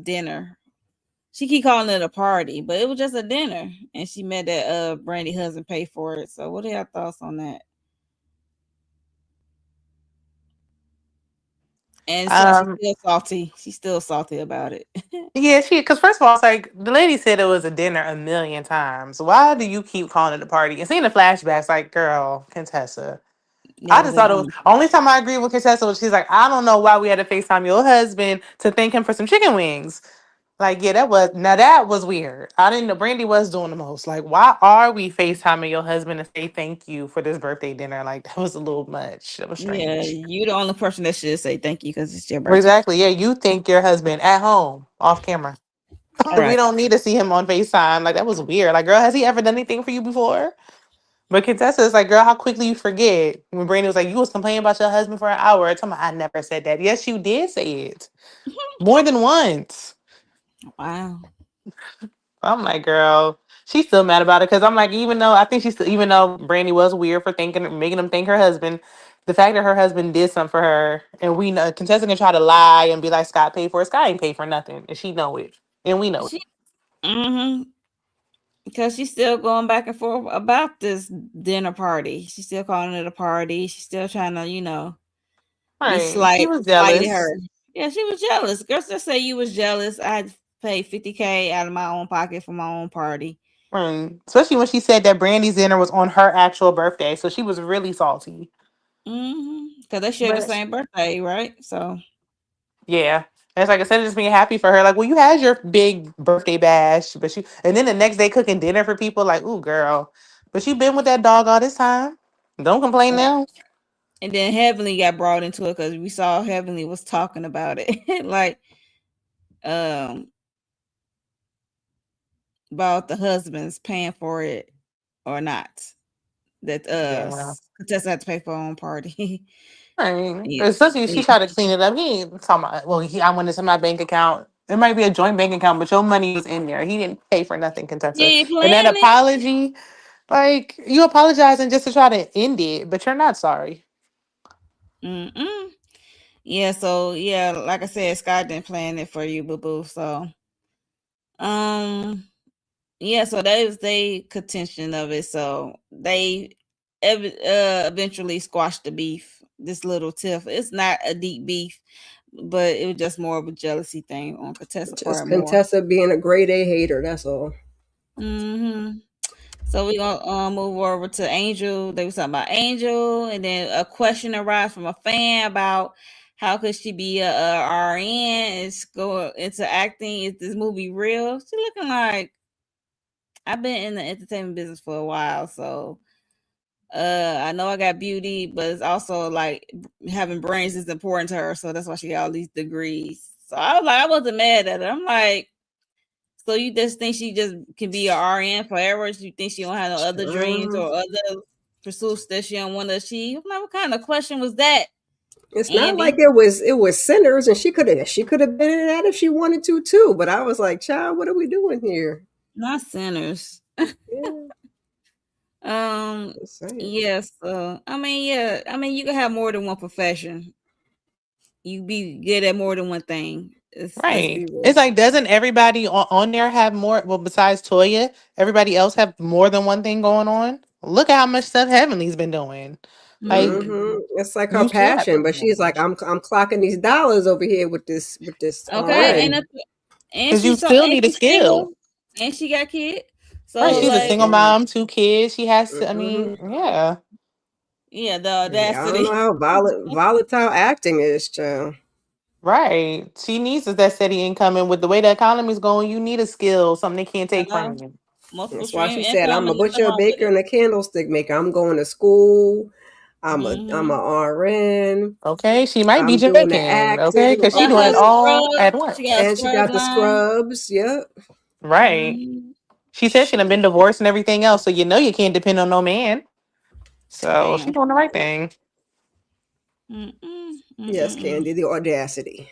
dinner. She keep calling it a party, but it was just a dinner, and she made that Brandy husband pay for it. So, what are your thoughts on that? And it seems like Um, She's still salty about it. yeah, because first of all, it's like the lady said it was a dinner a million times. Why do you keep calling it a party? And seeing the flashbacks, like, girl, Contessa. That I was just a thought it was dinner. only time I agree with Contessa was she's like, I don't know why we had to FaceTime your husband to thank him for some chicken wings. Like, yeah, that was weird. I didn't know Brandy was doing the most. Like, why are we FaceTiming your husband to say thank you for this birthday dinner? Like, that was a little much. That was Yeah, strange. you the only person that should say thank you because it's your birthday. Exactly. Yeah, you thank your husband at home, off camera. All We right. don't need to see him on FaceTime. Like, that was weird. Like, girl, has he ever done anything for you before? But Contessa is like, girl, how quickly you forget. When Brandy was like, you was complaining about your husband for an hour. I told me I never said that. Yes, you did say it. More than once. Wow. I'm like, girl, she's still mad about it because I'm like, even though I think she's still, even though Brandy was weird for making him thank her husband, the fact that her husband did something for her, and we know Contessa can try to lie and be like, Scott paid for it. Scott ain't paid for nothing, and she know it, and we know it. She mm-hmm. Because she's still going back and forth about this dinner party. She's still calling it a party. She's still trying to, be Right? She was slighted jealous. her. Yeah, she was jealous. Girls just say you was jealous. I had to pay 50K out of my own pocket for my own party. Right. Especially when she said that Brandy's dinner was on her actual birthday, so she was really salty. Because they share the But same birthday, right? So yeah. And it's like instead of just being happy for her, like, well, you had your big birthday bash, but and then the next day cooking dinner for people, like, ooh, girl. But you been with that dog all this time. Don't complain now. and then Heavenly got brought into it because we saw Heavenly was talking about it. like um about the husbands paying for it or not. That Yeah. Contessa had to pay for her own party. I mean, yeah. especially she Yeah. tried to clean it up. He ain't talking about, well, I went into my bank account. It might be a joint bank account, but your money was in there. He didn't pay for nothing, Contessa. You And that playing it? apology, like, you apologizing just to try to end it, but you're not sorry. Mm-mm. Yeah, so yeah, like I said, Scott didn't plan it for you, boo boo. So um yeah, so that was the contention of it. So they eventually squashed the beef. This little tiff. It's not a deep beef, but it was just more of a jealousy thing on Contessa Just part more. Contessa being a grade A hater. That's all. Mm-hmm. So we gonna move over to Angel. They was talking about Angel, and then a question arrived from a fan about how could she be a RN and go into acting? Is this movie real? She looking like I've been in the entertainment business for a while, so I know I got beauty, but it's also like having brains is important to her, so that's why she got all these degrees. So I was like, I wasn't mad at her. I'm like, so you just think she just can be a RN forever? You think she don't have no other dreams or other pursuits that she don't want to achieve? I'm like, what kind of question was that, It's not like Andy? it was sinners, and she could have been in that if she wanted to too. But I was like, child, what are we doing here? Not sinners. Yeah, just saying. Yes. I mean, yeah. I mean, you can have more than one profession. You be good at more than one thing. Let's Right. be real. It's like, doesn't everybody on there have more? Well, besides Toya, everybody else have more than one thing going on? Look at how much stuff Heavenly's been doing. Like, Mm-hmm. It's like her you should have passion, more but than she's like, one. I'm clocking these dollars over here with this Okay, RN. and Because you still need a she's skill. single, and she got kids. Right. So She's a like, single mom, 2 kids. She has to, I Mm-hmm. mean, yeah. yeah, the Yeah, I don't know audacity. how volatile acting is, child. Right. She needs that steady income. And with the way the economy's going, you need a skill, something they can't take Hello, from you. multiple That's why stream she said, income, I'm a and nothing butcher, a wrong with baker, it. and a candlestick maker. I'm going to school. I'm a Mm-hmm. RN. Okay. She might be I'm doing the Jamaican. Okay. acting. Because she Got doing her it Okay. all scrub. at She got a And she once. scrub got the line. scrubs. Yep. Right. Mm-hmm. She said she done been divorced and everything else. So you know you can't depend on no man. So she's Damn. doing the right thing. Mm-mm. Yes, Mm-mm. Candy, the audacity.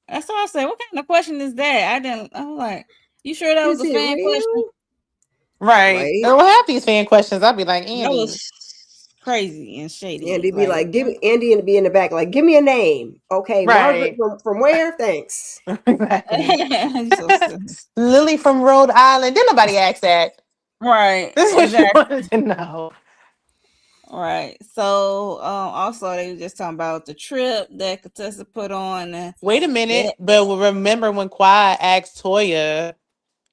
That's what I said. What kind of question is that? I didn't. I was like, you sure that was Is a it fan question? real? Right. Right? And we'll have these fan questions. I'll be like, That Andy. was crazy and shady. Andy be Like, like, Andy and be in the back, like, give me a name. Okay, Margaret Right. from where? Thanks. Exactly. you so silly. Lily from Rhode Island. Didn't nobody ask that. Right. This is what she Exactly. wanted to know. Right. So also they were just talking about the trip that Contessa put on. Wait a Yeah. minute. But remember when Quiet asked Toya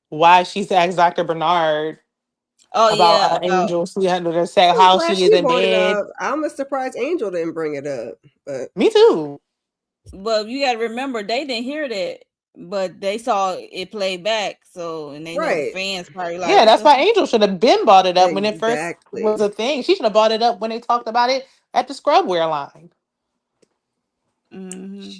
why she's asked Dr. Bernard Oh about yeah, about Angel 300 and say I'm how glad she is she in brought it bed. up. I'm surprised Angel didn't bring it up. But Me too. but you gotta remember they didn't hear that but they saw it play back, so and they know the Right. fans probably like, Yeah, what that's the why Angel should have been brought it up when it first was Exactly. a thing. She should have brought it up when they talked about it at the scrubwear line.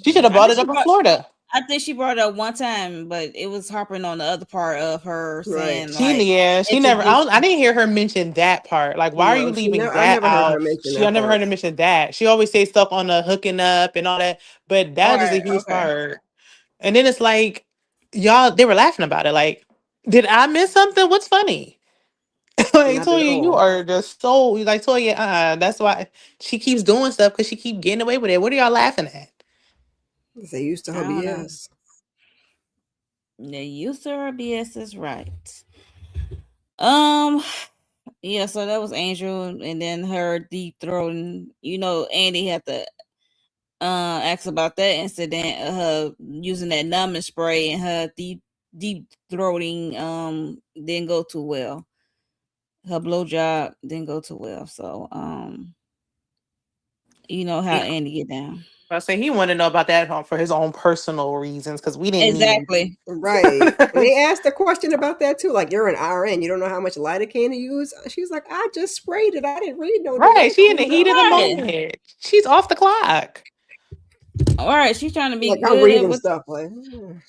She should have I brought think it she up in brought. Florida. I think she brought it up one time, but it was harping on the other part of her Right. saying like She never. introduce. I didn't hear her mention that part. Like, why are you No, leaving I that never heard her out? mention I that never heard part. her mention that. She always says stuff on the hooking up and all that, but All that is a right, huge okay. part. And then it's like, y'all, they were laughing about it. Like, did I miss something? What's funny? Like Not at Toya, you all. are just so like Toya. That's why she keeps doing stuff because she keep getting away with it. What are y'all laughing at? They used to I her don't know. BS. The use of her BS is right. Um, yeah. So that was Angel, and then her deep throating. Andy had to ask about that incident of her using that numbing spray and her deep throating didn't go too well. Her blowjob didn't go too well. So you know how Yeah. Andy get down. I say he wanted to know about that for his own personal reasons because we didn't need. Exactly. Right. And they asked a question about that too. Like, you're an RN, you don't know how much lidocaine to use. She's like, I just sprayed it. I didn't read no Right, she in the directions. heat of the Right. moment. She's off the clock. All right. She's trying to be Like, I'm good at reading what stuff. Like,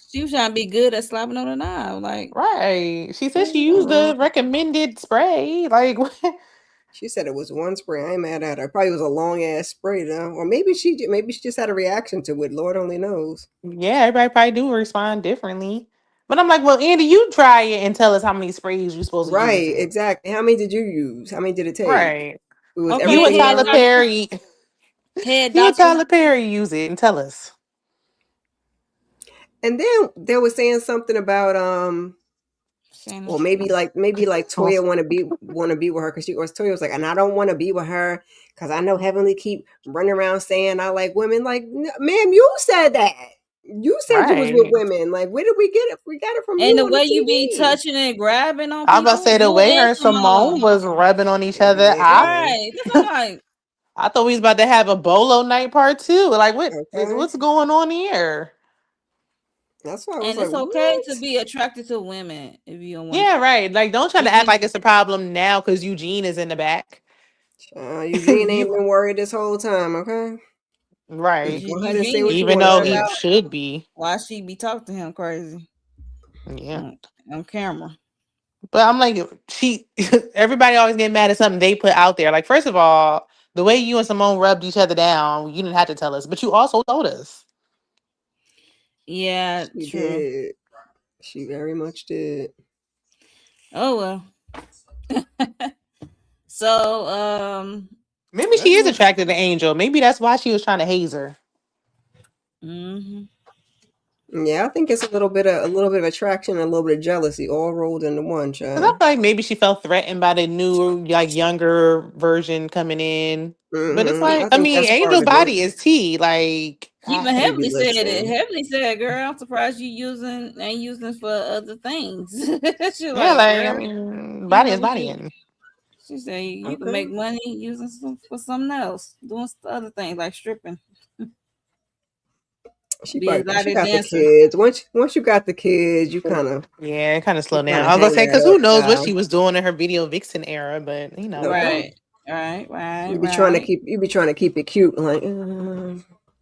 she was trying to be good at slapping on the knob. Like, Right, she said she used uh, the recommended spray. Like, she said it was one spray. I ain't mad at her. Probably was a long ass spray though. Or maybe she just had a reaction to it. Lord only knows. yeah, everybody probably do respond differently. But I'm like, well, Andy, you try it and tell us how many sprays you're supposed to use. Right, exactly. How many did you use? How many did it take? Right, It was okay, you and everything head Tyler on. doctor, Perry. head You and doctor. Tyler Perry use it and tell us. And then they were saying something about Saying the well, truth. maybe Toya want to be with her because Toya was like, and I don't want to be with her because I know Heavenly keep running around saying I like women. Like, ma'am, you said that. You said you was with Right. women. Like, where did we get it? We got it from And you the on the way you be TV. touching and grabbing on I was about to people, say the you way and her and Simone Simone. was rubbing on each other. Exactly. Right. That's what I'm like. I thought we was about to have a bolo night part two. Like, Okay. what's going on here? That's why I was And like, it's okay to what? be attracted to women if you don't want Yeah, right. Like, don't try to act to. like it's a problem now because Eugene is in the back. Eugene ain't You been worried this whole time. Okay. Just right. go ahead and say Eugene what need you to be Even want to though worried say. he about should be. why she be talking to him crazy Yeah. on camera. But I'm like, everybody always get mad at something they put out there. Like, first of all, the way you and Simone rubbed each other down, you didn't have to tell us, but you also told us. Yeah, She true. did. She very much did. Oh well. So Maybe she let's is move. attracted to Angel. Maybe that's why she was trying to haze her. Hmm. Yeah, I think it's a little bit of attraction and a little bit of jealousy all rolled into one, Because I child. feel like maybe she felt threatened by the new, like, younger version coming in. But it's I like, I think mean, that's part Angel of it. body is tea. Like, Even She be Heavenly said it. listening. Heavenly said, "Girl, I'm surprised you using for other things." She's yeah, like, like, I "Girl, mean, you body know is what body. you?" She said, "You can make Okay. money using for something else, doing other things like stripping, She be a probably because she lottery got the dancer." kids. Once you got the kids, you kind of Yeah, it kind of you slowed down. kind I of was gonna hang say because that who up, knows what she child. was doing in her video vixen era, but Okay. Right, right, right, You be trying to right. keep it cute, like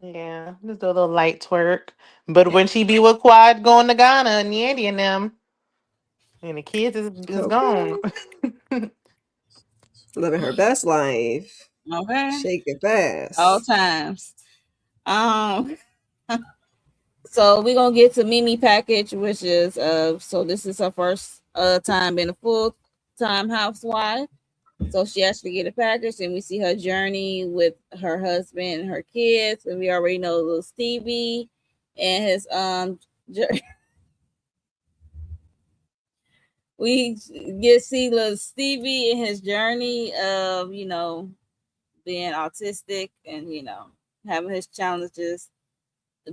yeah, just do a little light twerk. But when she be with Quad going to Ghana and Yandy and them, and the kids is gone. okay, living her best life, Okay, shake it all fast. times. Um, so we're gonna get to Mimi package, which is so this is her first time being a full time housewife. So she actually get a package, and we see her journey with her husband and her kids. And we already know little Stevie and his we get see little Stevie and his journey of being autistic and having his challenges,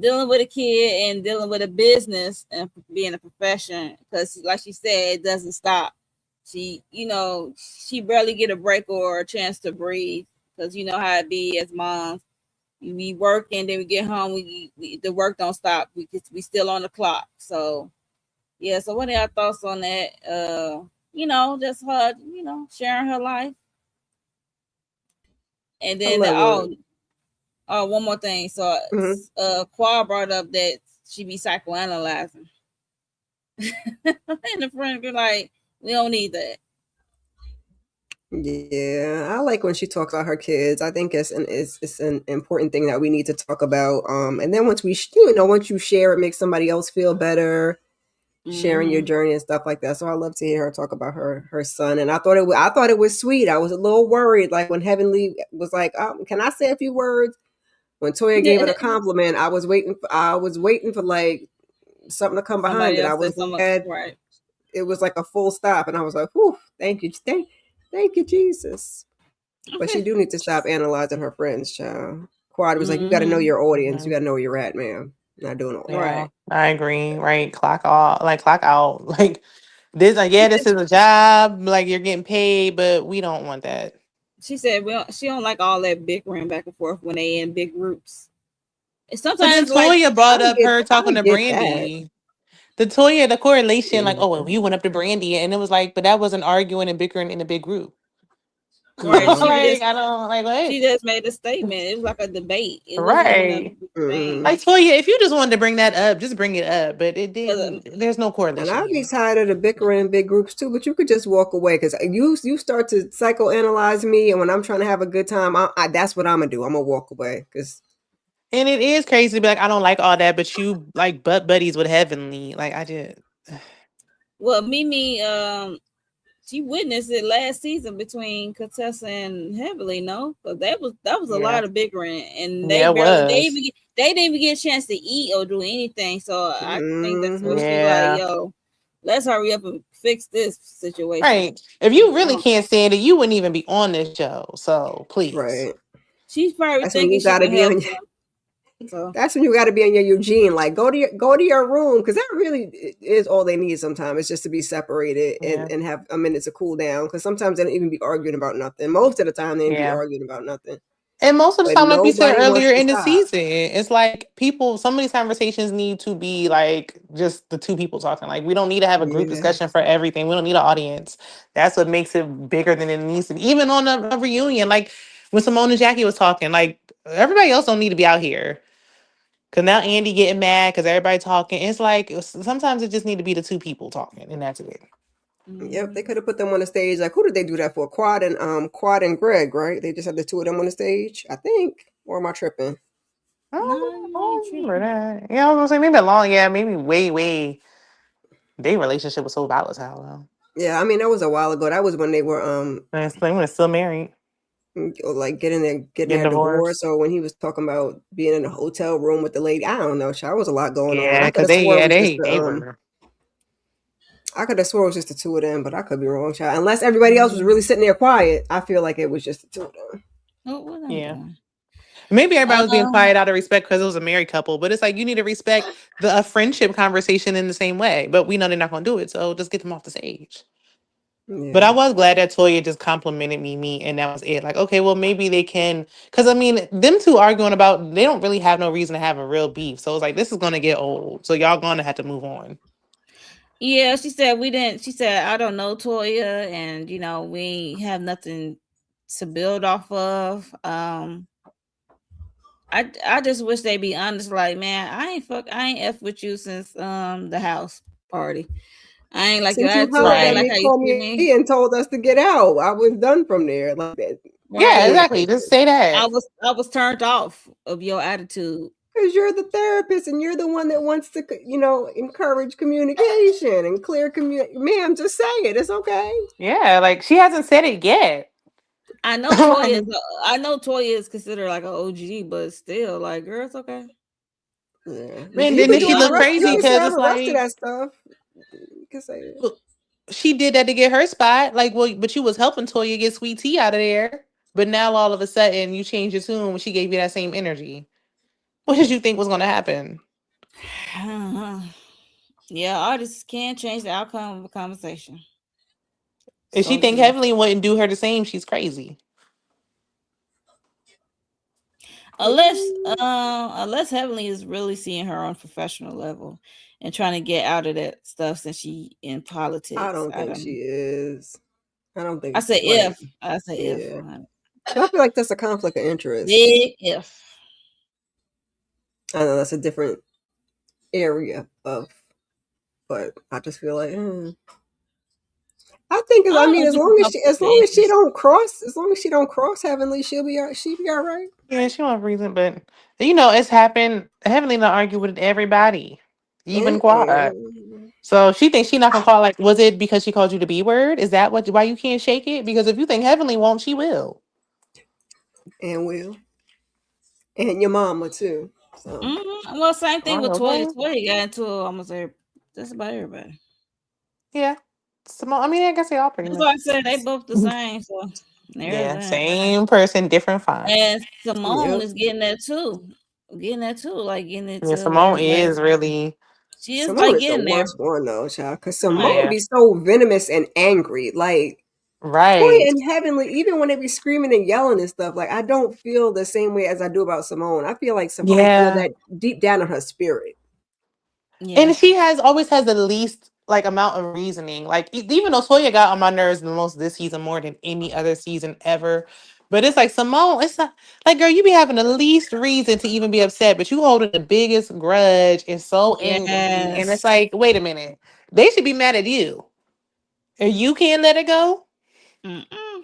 dealing with a kid and dealing with a business and being a profession. Because like she said, it doesn't stop. She barely get a break or a chance to breathe because you know how it be as moms. We work and then we get home. The work don't stop. We still on the clock. So yeah. So what are your thoughts on that? Just her, sharing her life. And I then love it. one more thing. So Mhm. Quad brought up that she be psychoanalyzing, and the friend be like, "We don't need that." Yeah, I like when she talks about her kids. I think it's an important thing that we need to talk about. And then once once you share, it makes somebody else feel better. Sharing your Mm-hmm. journey and stuff like that. So I love to hear her talk about her son. And I thought it was sweet. I was a little worried, like when Heavenly was like, "Can I say a few words?" When Toya gave it a compliment, I was waiting for like something to come behind Somebody it. I else was said something glad right. it was like a full stop, and I was like, "Whew, thank you, Jesus." But she Okay. do need to stop analyzing her friends, child. Quad was like, "You got to know Mm-hmm. your audience. You Mhm. got to know where you're at, ma'am. Not doing all that." Yeah, Right. I agree. Right, clock off, like clock out. Like this, like yeah, this is a job. Like you're getting paid, but we don't want that. She said, "Well, she don't like all that bickering back and forth when they in big groups. And But then sometimes, like, Toya brought up her I talking to get that. Brandy. The correlation, like, Yeah. oh well, you went up to Brandy, and it was like, but that wasn't arguing and bickering in a big group. right? No. Like I don't like She what. just made a statement. It was like a debate. It wasn't even a Right. big thing. Mm-mm. Like Toya, if you just wanted to bring that up, just bring it up. But it 'Cause, didn't. There's no And correlation I'd be here. tired of the bickering in big groups too, but you could just walk away because you start to psychoanalyze me, and when I'm trying to have a good time, that's what I'm gonna do. I'm gonna walk away because And it is crazy to be like, I don't like all that, but you like butt buddies with Heavenly. Like I did. well, Mimi, she witnessed it last season between Contessa and Heavily, no? Because that was a Yeah. lot of bickering, and Yeah, it was. they didn't even get a chance to eat or do anything. So I think that's what she like, Yeah. yo, let's hurry up and fix this situation. Right. If you really Um, can't stand it, you wouldn't even be on this show. So please. right. she's probably That's when thinking you she got to can be help on. them. So That's when you got to be on your Eugene. Like go to your room because that really is all they need. Sometimes it's just to be separated and Yeah. and have a minute to cool down because sometimes they don't even be arguing about nothing. Most of the time they don't be Yeah. arguing about nothing. And most of the But time, like we said nobody wants earlier to in the stop. season, it's like people, some of these conversations need to be like just the two people talking. Like we don't need to have a group Yeah. discussion for everything. We don't need an audience. That's what makes it bigger than it needs to be. Even on a reunion, like when Simone and Jackie was talking, like everybody else don't need to be out here. Cause now Andy getting mad because everybody talking. It's like sometimes it just need to be the two people talking, and that's it. Yep, they mhm. could have put them on the stage. Like, who did they do that for? Quad and Greg, right? They just had the two of them on the stage, I think. Or am I tripping? No, I you ain't don't remember tripping. that. Yeah, I was gonna say maybe a long, yeah, maybe way, way. Their relationship was so volatile though. Yeah, I mean that was a while ago. That was when they were And it's like when it's still married, like getting getting their divorce, divorced. or when he was talking about being in a hotel room with the lady. I don't know. Child, was a lot going on. Yeah, I could because have swore it was just they were. the two of them, but I could be wrong, child. Unless everybody else was Mhm. really sitting there quiet, I feel like it was just the two of them. Oh, what I'm Yeah. doing? Maybe everybody was being Um, quiet out of respect because it was a married couple, but it's like you need to respect the a friendship conversation in the same way. But we know they're not gonna do it, so just get them off the stage. But I Yeah. was glad that Toya just complimented Mimi, and that was it. Like, okay, well, maybe they can, because I mean, them two arguing about they don't really have no reason to have a real beef. So it's like this is gonna get old. So y'all gonna have to move on. yeah, she said we didn't. She said I don't know Toya, and we have nothing to build off of. I just wish they be honest. Like, man, I ain't f with you since the house party. I ain't like your Since you attitude. I hollered ain't at Right. like me, how you called treat me, me. and told us to get out, I was done from there. Like that. Yeah, Right. exactly. Just say I that. was I was turned off of your attitude. Because you're the therapist and you're the one that wants to, encourage communication and clear communication. Ma'am, just say it. It's okay. Yeah, like she hasn't said it yet. I know Toya is. I know Toya is considered like an OG, but still, like, girl, it's okay. Yeah. And You then could she do it the looked rest. You crazy could because tell it's the rest of like that stuff. You can say it. well, she did that to get her spot. Like, well, but you was helping Toya get sweet tea out of there. But now all of a sudden you change your tune when she gave you that same energy. What did you think was going to happen? Yeah, artists can change the outcome of a conversation. If she So think true. Heavenly wouldn't do her the same, she's crazy. Unless Heavenly is really seeing her on professional level and trying to get out of that stuff since she in politics. I don't think know. she is. I don't think I say like, if. I say if. yeah. I feel like that's a conflict of interest. Big if. I know that's a different area of, but I just feel like I think I don't know as if long it's as conflict of she don't cross Heavenly, she'll be all right. Yeah, she won't reason, but you know, it's happened. Heavenly not argue with everybody, even Quad. Mm-mm. So she thinks she not gonna call. Like, was it because she called you the B word? Is that why you can't shake it? Because if you think Heavenly won't, she will. And Will and your mama too. So Well, same thing with Toya. Okay. Toya got into almost just about everybody. Yeah. Simone, I mean, I guess they all pretty That's much. why I said they both the same. So there's Yeah, that. same person, different font. And Simone yep. is getting that too. Like getting it Yeah, to where Simone it's like is really. she is Simone like is the getting there. worst one though, child. Because Simone Like Yeah. be so venomous and angry. Like Toya Right. and Heavenly, even when they be screaming and yelling and stuff, like I don't feel the same way as I do about Simone. I feel like Simone feel Yeah. that deep down in her spirit. yeah. And she always has the least like amount of reasoning. Like even though Toya got on my nerves the most this season more than any other season ever. But it's like Simone, it's not like girl, you be having the least reason to even be upset, but you holding the biggest grudge and so angry. And it's Yes. like, wait a minute. They should be mad at you. And you can't let it go. Mm-mm.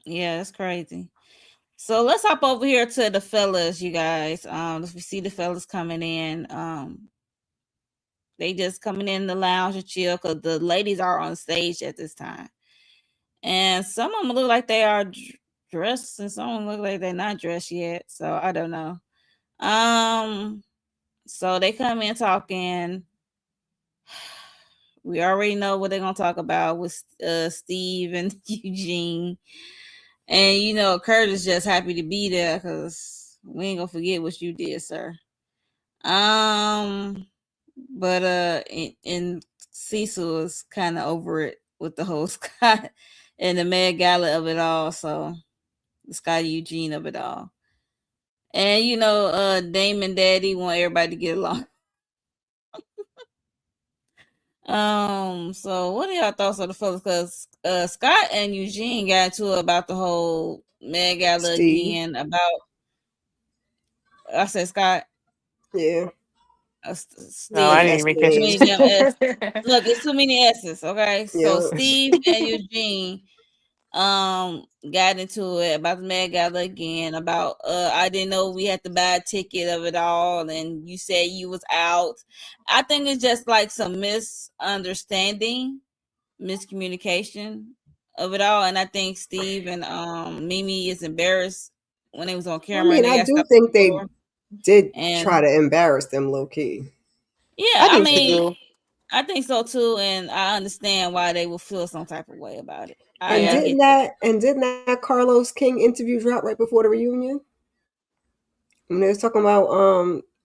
Yeah, that's crazy. So let's hop over here to the fellas, you guys. If we see the fellas coming in, they just coming in the lounge and chill because the ladies are on stage at this time, and some of them look like they are dressed, and some of them look like they're not dressed yet. So I don't know. So they come in talking. We already know what they're gonna talk about with Steve and Eugene. And you know, Curtis just happy to be there because we ain't gonna forget what you did, sir. But and Cecil is kind of over it with the whole Scott and the Met Gala of it all. So the Scott Eugene of it all. And you know, Damon Daddy want everybody to get along. So what are y'all thoughts on the fellas? Because Scott and Eugene got into it about the whole Met Gala Steve. again. About I said Scott. Yeah. No, I Them Steve. didn't S even catch Too many names. damn S. it. Look, it's too many S's. Okay, so Yeah. Steve and Eugene got into it about the Met Gala again. About I didn't know we had to buy a ticket of it all, and you said you was out. I think it's just like some misunderstanding, miscommunication of it all, and I think Steve and Mimi is embarrassed when they was on I camera and mean, they I got do stopped at think the they door. did try And to embarrass them low key. yeah, I I do mean, too. I think so too, and I understand why they would feel some type of way about it. I And I Yeah. get that. didn't that Carlos King interview drop right before the reunion? When they was talking about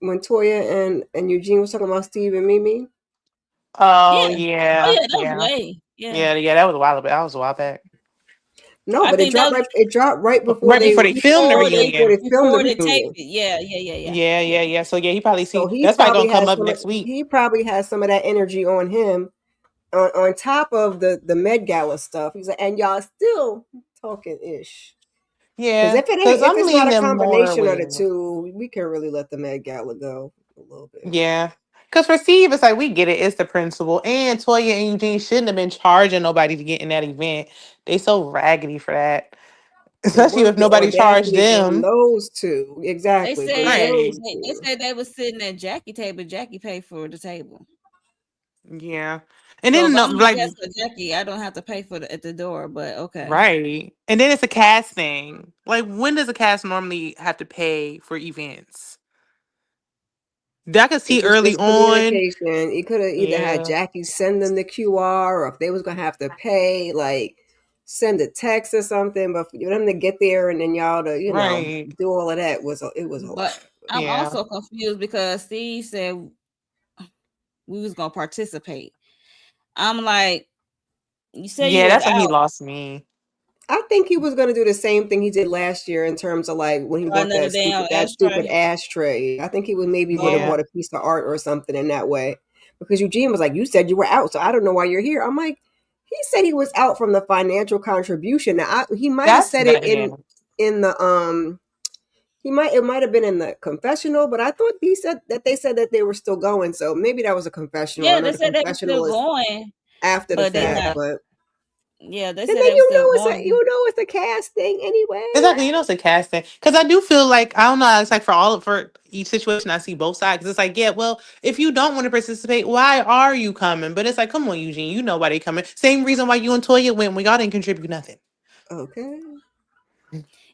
when Toya and Eugene was talking about Steve and Mimi. Oh Yeah. Oh yeah. yeah, that was Yeah. way. Yeah. Yeah. That was a while back. That was a while back. No, I but think that was it dropped right before Right before they filmed the they reunion. filmed the before they taped reunion. it. Yeah. Yeah. So yeah, he probably So see that's probably gonna come up next week. he probably has some of that energy on him on top of the Met Gala stuff. He's like, and y'all still talking ish. Because Yeah, because if I'm it's not a leaning more combination of the with two, we can really let the Met Gala go a little bit. yeah. Because for Steve, it's like we get it. It's the principal, and Toya and Eugene shouldn't have been charging nobody to get in that event. They so raggedy for that, And especially what's if the nobody charged audacity from them. those two? They Exactly, from said Right. those they two. said they was sitting at Jackie table. Jackie paid for the table. Yeah, and So then if no, I'm a like guest for Jackie, I don't have to pay for at the door. But okay. right, and then it's a cast thing. Like when does a cast normally have to pay for events? I could It see just early on. miscommunication. He could have either had Yeah. Jackie send them the QR, or if they was gonna have to pay, like send a text or something. But for them to get there and then y'all to Right. do all of that was it was a lot. But I'm Yeah. also confused because Steve said we was gonna participate. I'm like, you say you Yeah. was That's when he out. lost me. I think he was going to do the same thing he did last year in terms of like when he Buy bought another damn that stupid ashtray. ashtray. I think he would maybe would have Yeah. bought a piece of art or something in that way. Because Eugene was like, "You said you were out, so I don't know why you're here." I'm like, he said he was out from the financial contribution. Now he might have That's said it bad. in the it might have been in the confessional, but I thought he said that they said that they were still going. So maybe that was a confessional. I Yeah, know they the said they were still confessional is going, after the but they fact, not. Yeah. but Yeah, they and said then they were still going. it's a cast thing anyway. Exactly, it's a casting because I do feel like I don't know. It's like for each situation, I see both sides. 'Cause it's like, yeah, well, if you don't want to participate, why are you coming? But it's like, come on, Eugene, you know why they coming. Same reason why you and Toya went when y'all didn't contribute nothing. Okay.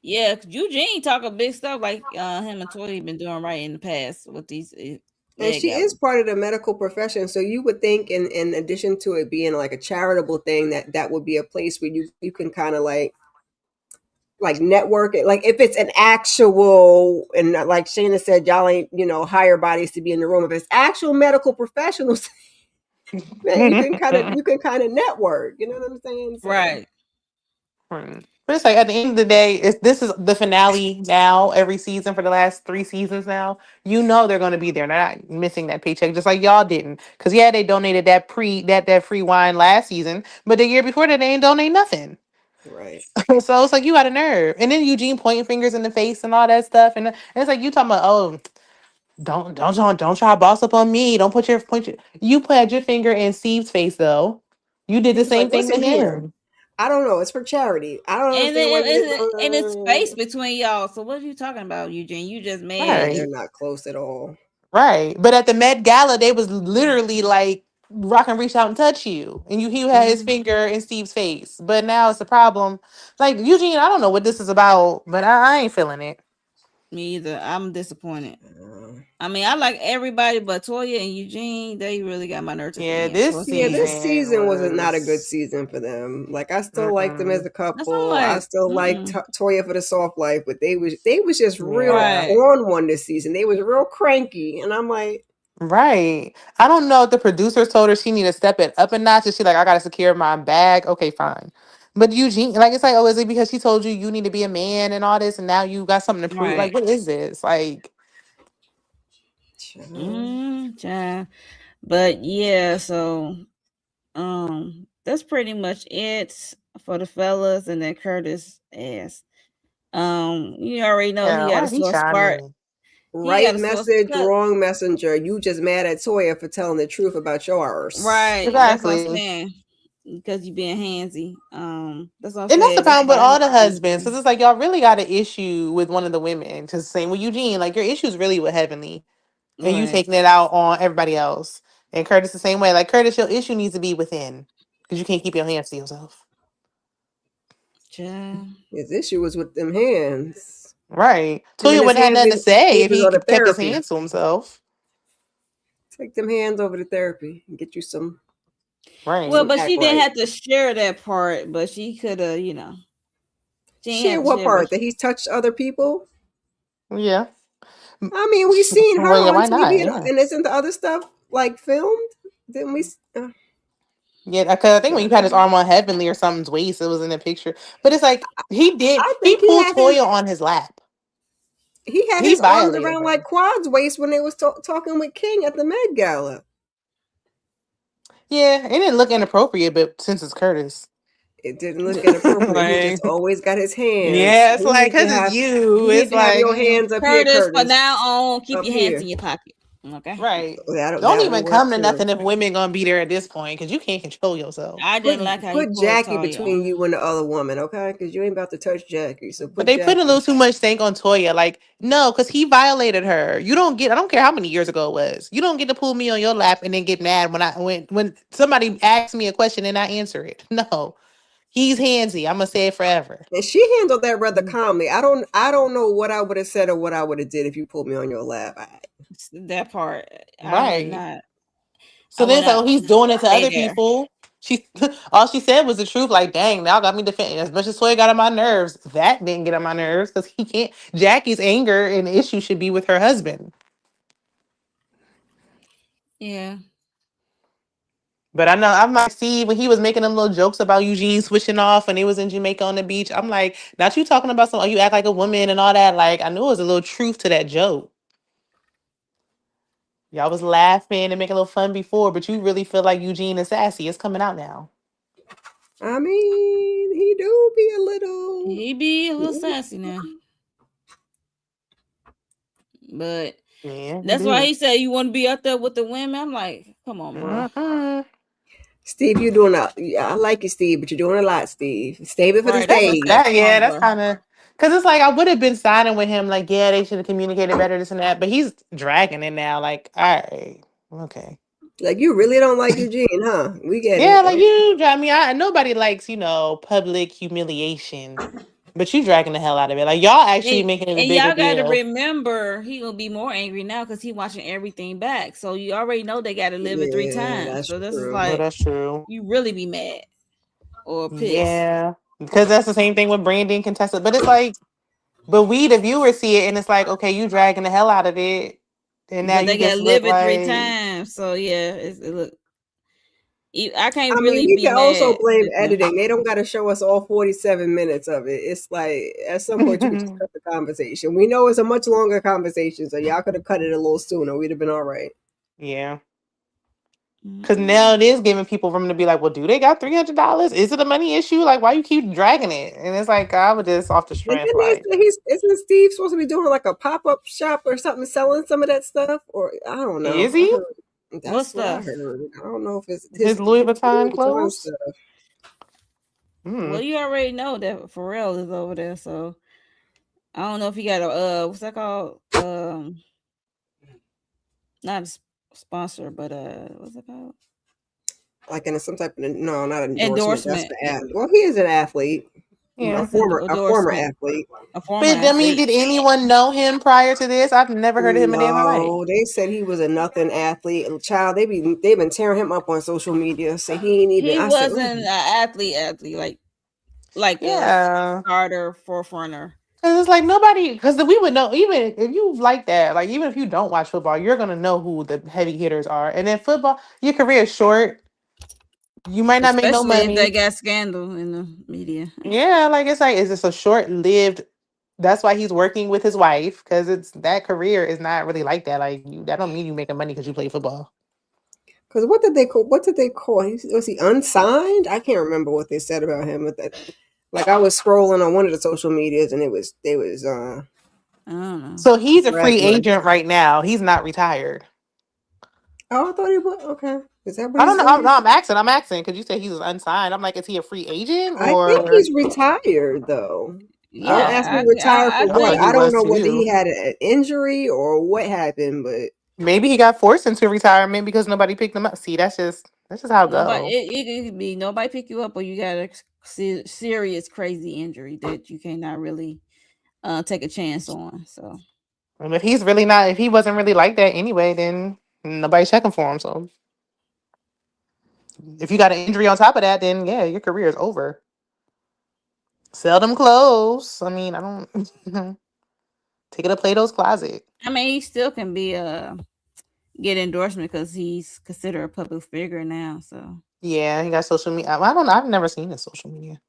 Yeah, 'cause Eugene talking big stuff like him and Toy been doing right in the past with these And leg she is galas. part of the medical profession, so you would think, in addition to it being like a charitable thing, that would be a place where you can kind of like network it. Like if it's an actual, and like Shayna said, y'all ain't hire bodies to be in the room. If it's actual medical professionals, man, you can kind of network. You know what I'm saying? So Right. Right. But it's like at the end of the day, this is the finale now every season for the last 3 seasons now. You know they're gonna be there. They're not missing that paycheck just like y'all didn't. Cause yeah, they donated that free wine last season, but the year before that they ain't donate nothing. right. So it's like you got a nerve. And then Eugene pointing fingers in the face and all that stuff. And it's like you talking about, oh, don't try to boss up on me. Don't point your you put your finger in Steve's face though. You did He the was like, same "What's thing to in here?" him. I don't know. It's for charity. I don't And understand why you didn't. it's space between y'all. So what are you talking about, Eugene? You just Yeah, mad. Right. they're not close at all. Right. But at the Met Gala, they was literally like Rock and reach out and touch you. And he had his Mhm. finger in Steve's face. But now it's a problem. Like Eugene, I don't know what this is about, but I ain't feeling it. Me either. I'm disappointed. Uh, I mean, I like everybody but Toya and Eugene. They really got my nerves at Yeah, the end, this towards the Yeah, end. this season season was not a good was season for them. Like I still like them as mm-mm. a That's why I'm couple. I like, still like Toya for the soft life, but they was just real Yeah. right. on one this season. They was real cranky, and I'm like, Right. I don't know if the producers told her she need to step it up a notch. And she like, I gotta secure my bag. Okay, fine. But Eugene, like it's like, oh, is it because she told you you need to be a man and all this, and now you got something to prove? Like, Right. what is this? Like, child. Yeah. But yeah, so that's pretty much it for the fellas, and then Curtis ass. You already know he yeah, got a why he sore chime spot. in? He got Right a sore message, spot. wrong messenger. You just mad at Toya for telling the truth about yours. Right. That's what I'm Exactly. saying. Because you being handsy. That's what I'm And that's the saying. That's problem with why all the he husbands, because it's like y'all really got an issue with one of the women. Because same with Eugene, like your issue is really with Heavenly, and you right. taking it out on everybody else. And Curtis the same way. Like Curtis, your issue needs to be within, because you can't keep your hands to yourself. Child. His issue was with them hands. Right. Him Toya and his wouldn't have hands nothing to say need if to go he to kept his therapy. hands to himself. Take them hands over to therapy and get you Well, Right. some but act she didn't right. have to share that part, but she could have, she ain't Share have to what share, but part? That he's touched other people? Yeah. I mean, we seen her Well, yeah, on why not? TV, Yeah. and isn't the other stuff like filmed? Didn't we? Yeah, because I think when you had his Child. arm on Heavenly or something's waist, it was in the picture. But it's like I he think he pulled had his Toya on his lap. He arms violated around her. like Quad's waist when they was talking with King at the Met Gala. Yeah, it didn't look inappropriate, but since it's Curtis. It didn't look inappropriate. He just Like, always got his hands. yeah, it's like, because it's you. You need It's to have like, your hands up here, Curtis, for Curtis. now on, keep Up your hands in here. your pocket. Okay. right. Don't That will even work come to too. nothing if women gonna be there at this point, because you can't control yourself. I Put didn't like how he put pulled Jackie Toya. between you and the other woman, okay? Because you ain't about to touch Jackie. So But put they put a little Jackie. too much stank on Toya. Like, no, because he violated her. You don't get. I don't care how many years ago it was. You don't get to pull me on your lap and then get mad when somebody asks me a question and I answer it. No, he's handsy. I'm gonna say it forever. And she handled that rather calmly. I don't know what I would have said or what I would have did if you pulled me on your lap. That part, I would Right. not. I So would then, not so he's doing it to stay other there. people. She all she said was the truth. Like, dang, now got me defending. As much as Toya got on my nerves, that didn't get on my nerves because he can't. Jackie's anger and issue should be with her husband. Yeah. But I know I'm like Steve when he was making them little jokes about Eugene switching off when he was in Jamaica on the beach. I'm like, not you talking about some. Oh, you act like a woman and all that. Like I knew it was a little truth to that joke. Y'all was laughing and making a little fun before, but you really feel like Eugene is sassy. It's coming out now. I mean, he do be a little. He be a little sassy now. But Yeah, he that's why do. he said you want to be out there with the women. I'm like, come on, bro. Mhm. Steve, you doing a. Yeah, I like you, Steve, but you're doing a lot, Steve. Save it for the Right, that's what I stage. said. That Come yeah, on, that's bro. kind of because it's like I would have been siding with him. Like yeah, they should have communicated better, this and that. But he's dragging it now. Like all right, okay. Like you really don't like Eugene, huh? We get Yeah, it. like you drive me. Nobody likes public humiliation, but you dragging the hell out of it. Like y'all actually making it a And bigger y'all got to deal. remember, he gonna be more angry now because he watching everything back. So you already know they got to live it 3 Yeah, times. that's So this is true. Well, like that's true. you really be mad or pissed. Yeah, because that's the same thing with Brandon contested. But it's like, but we the viewers see it, and it's like, okay, you dragging the hell out of it, and now But you they got just to look live it 3 like. times. So yeah, it look. I can't I mean, really we be can also mad blame with them. editing. They don't got to show us all 47 minutes of it. It's like at some point you could just cut the conversation. We know it's a much longer conversation, so y'all could have cut it a little sooner. We'd have been all right. Yeah. Because now it is giving people room to be like, well, do they got $300? Is it a money issue? Like, why you keep dragging it? And it's like, I was just off the And strength. then Like, isn't Steve supposed to be doing like a pop-up shop or something, selling some of that stuff? Or I don't know. is he? That's what I stuff? heard. I don't know if it's His Louis Louis Vuitton Vuitton clothes? stuff. Hmm. Well, you already know that Pharrell is over there, so I don't know if he got a what's that called? Not a sponsor, but what's it called? Like in some type of no, not an endorsement. That's Endorsement. the ad. Well, he is an athlete, Yeah. a former Endorsement. athlete. A former But I mean, athlete. did anyone know him prior to this? I've never heard of him a day in my life. No, they said he was a nothing athlete. And child, they've been tearing him up on social media. Say he ain't even. He I said, wasn't an athlete, like Yeah. a starter forerunner. Because it's like nobody, because we would know, even if you like that, like even if you don't watch football, you're going to know who the heavy hitters are. And then football, your career is short. You might not make no Especially if they money. got scandal in the media. Yeah, like it's like, is this a short lived? That's why he's working with his wife because it's that career is not really like that. Like you, that don't mean you making money because you play football. because what did they call? What did they call? Was he unsigned? I can't remember what they said about him. With that, like I was scrolling on one of the social medias and they was I don't know. So he's a free bragging on. agent right now. He's not retired. Oh, I thought he was okay. Is that what I he's don't know. doing? I'm asking because you said he was unsigned. I'm like, is he a free agent I think or? he's retired though. Don't ask me Yeah, retired I for I thought what. think he I don't was know whether too. he had an injury or what happened, but Maybe he got forced into retirement because nobody picked him up. See, that's just how it nobody. go. It could be nobody pick you up, or you got a serious crazy injury that you cannot really take a chance on. So And if he's really not, if he wasn't really like that anyway, then nobody's checking for him. So if you got an injury on top of that, then yeah, your career is over. Sell them clothes. I mean, I don't take it to Plato's closet. I mean, he still can be get endorsement because he's considered a public figure now. So Yeah, he got social media. I don't know. I've never seen his social media.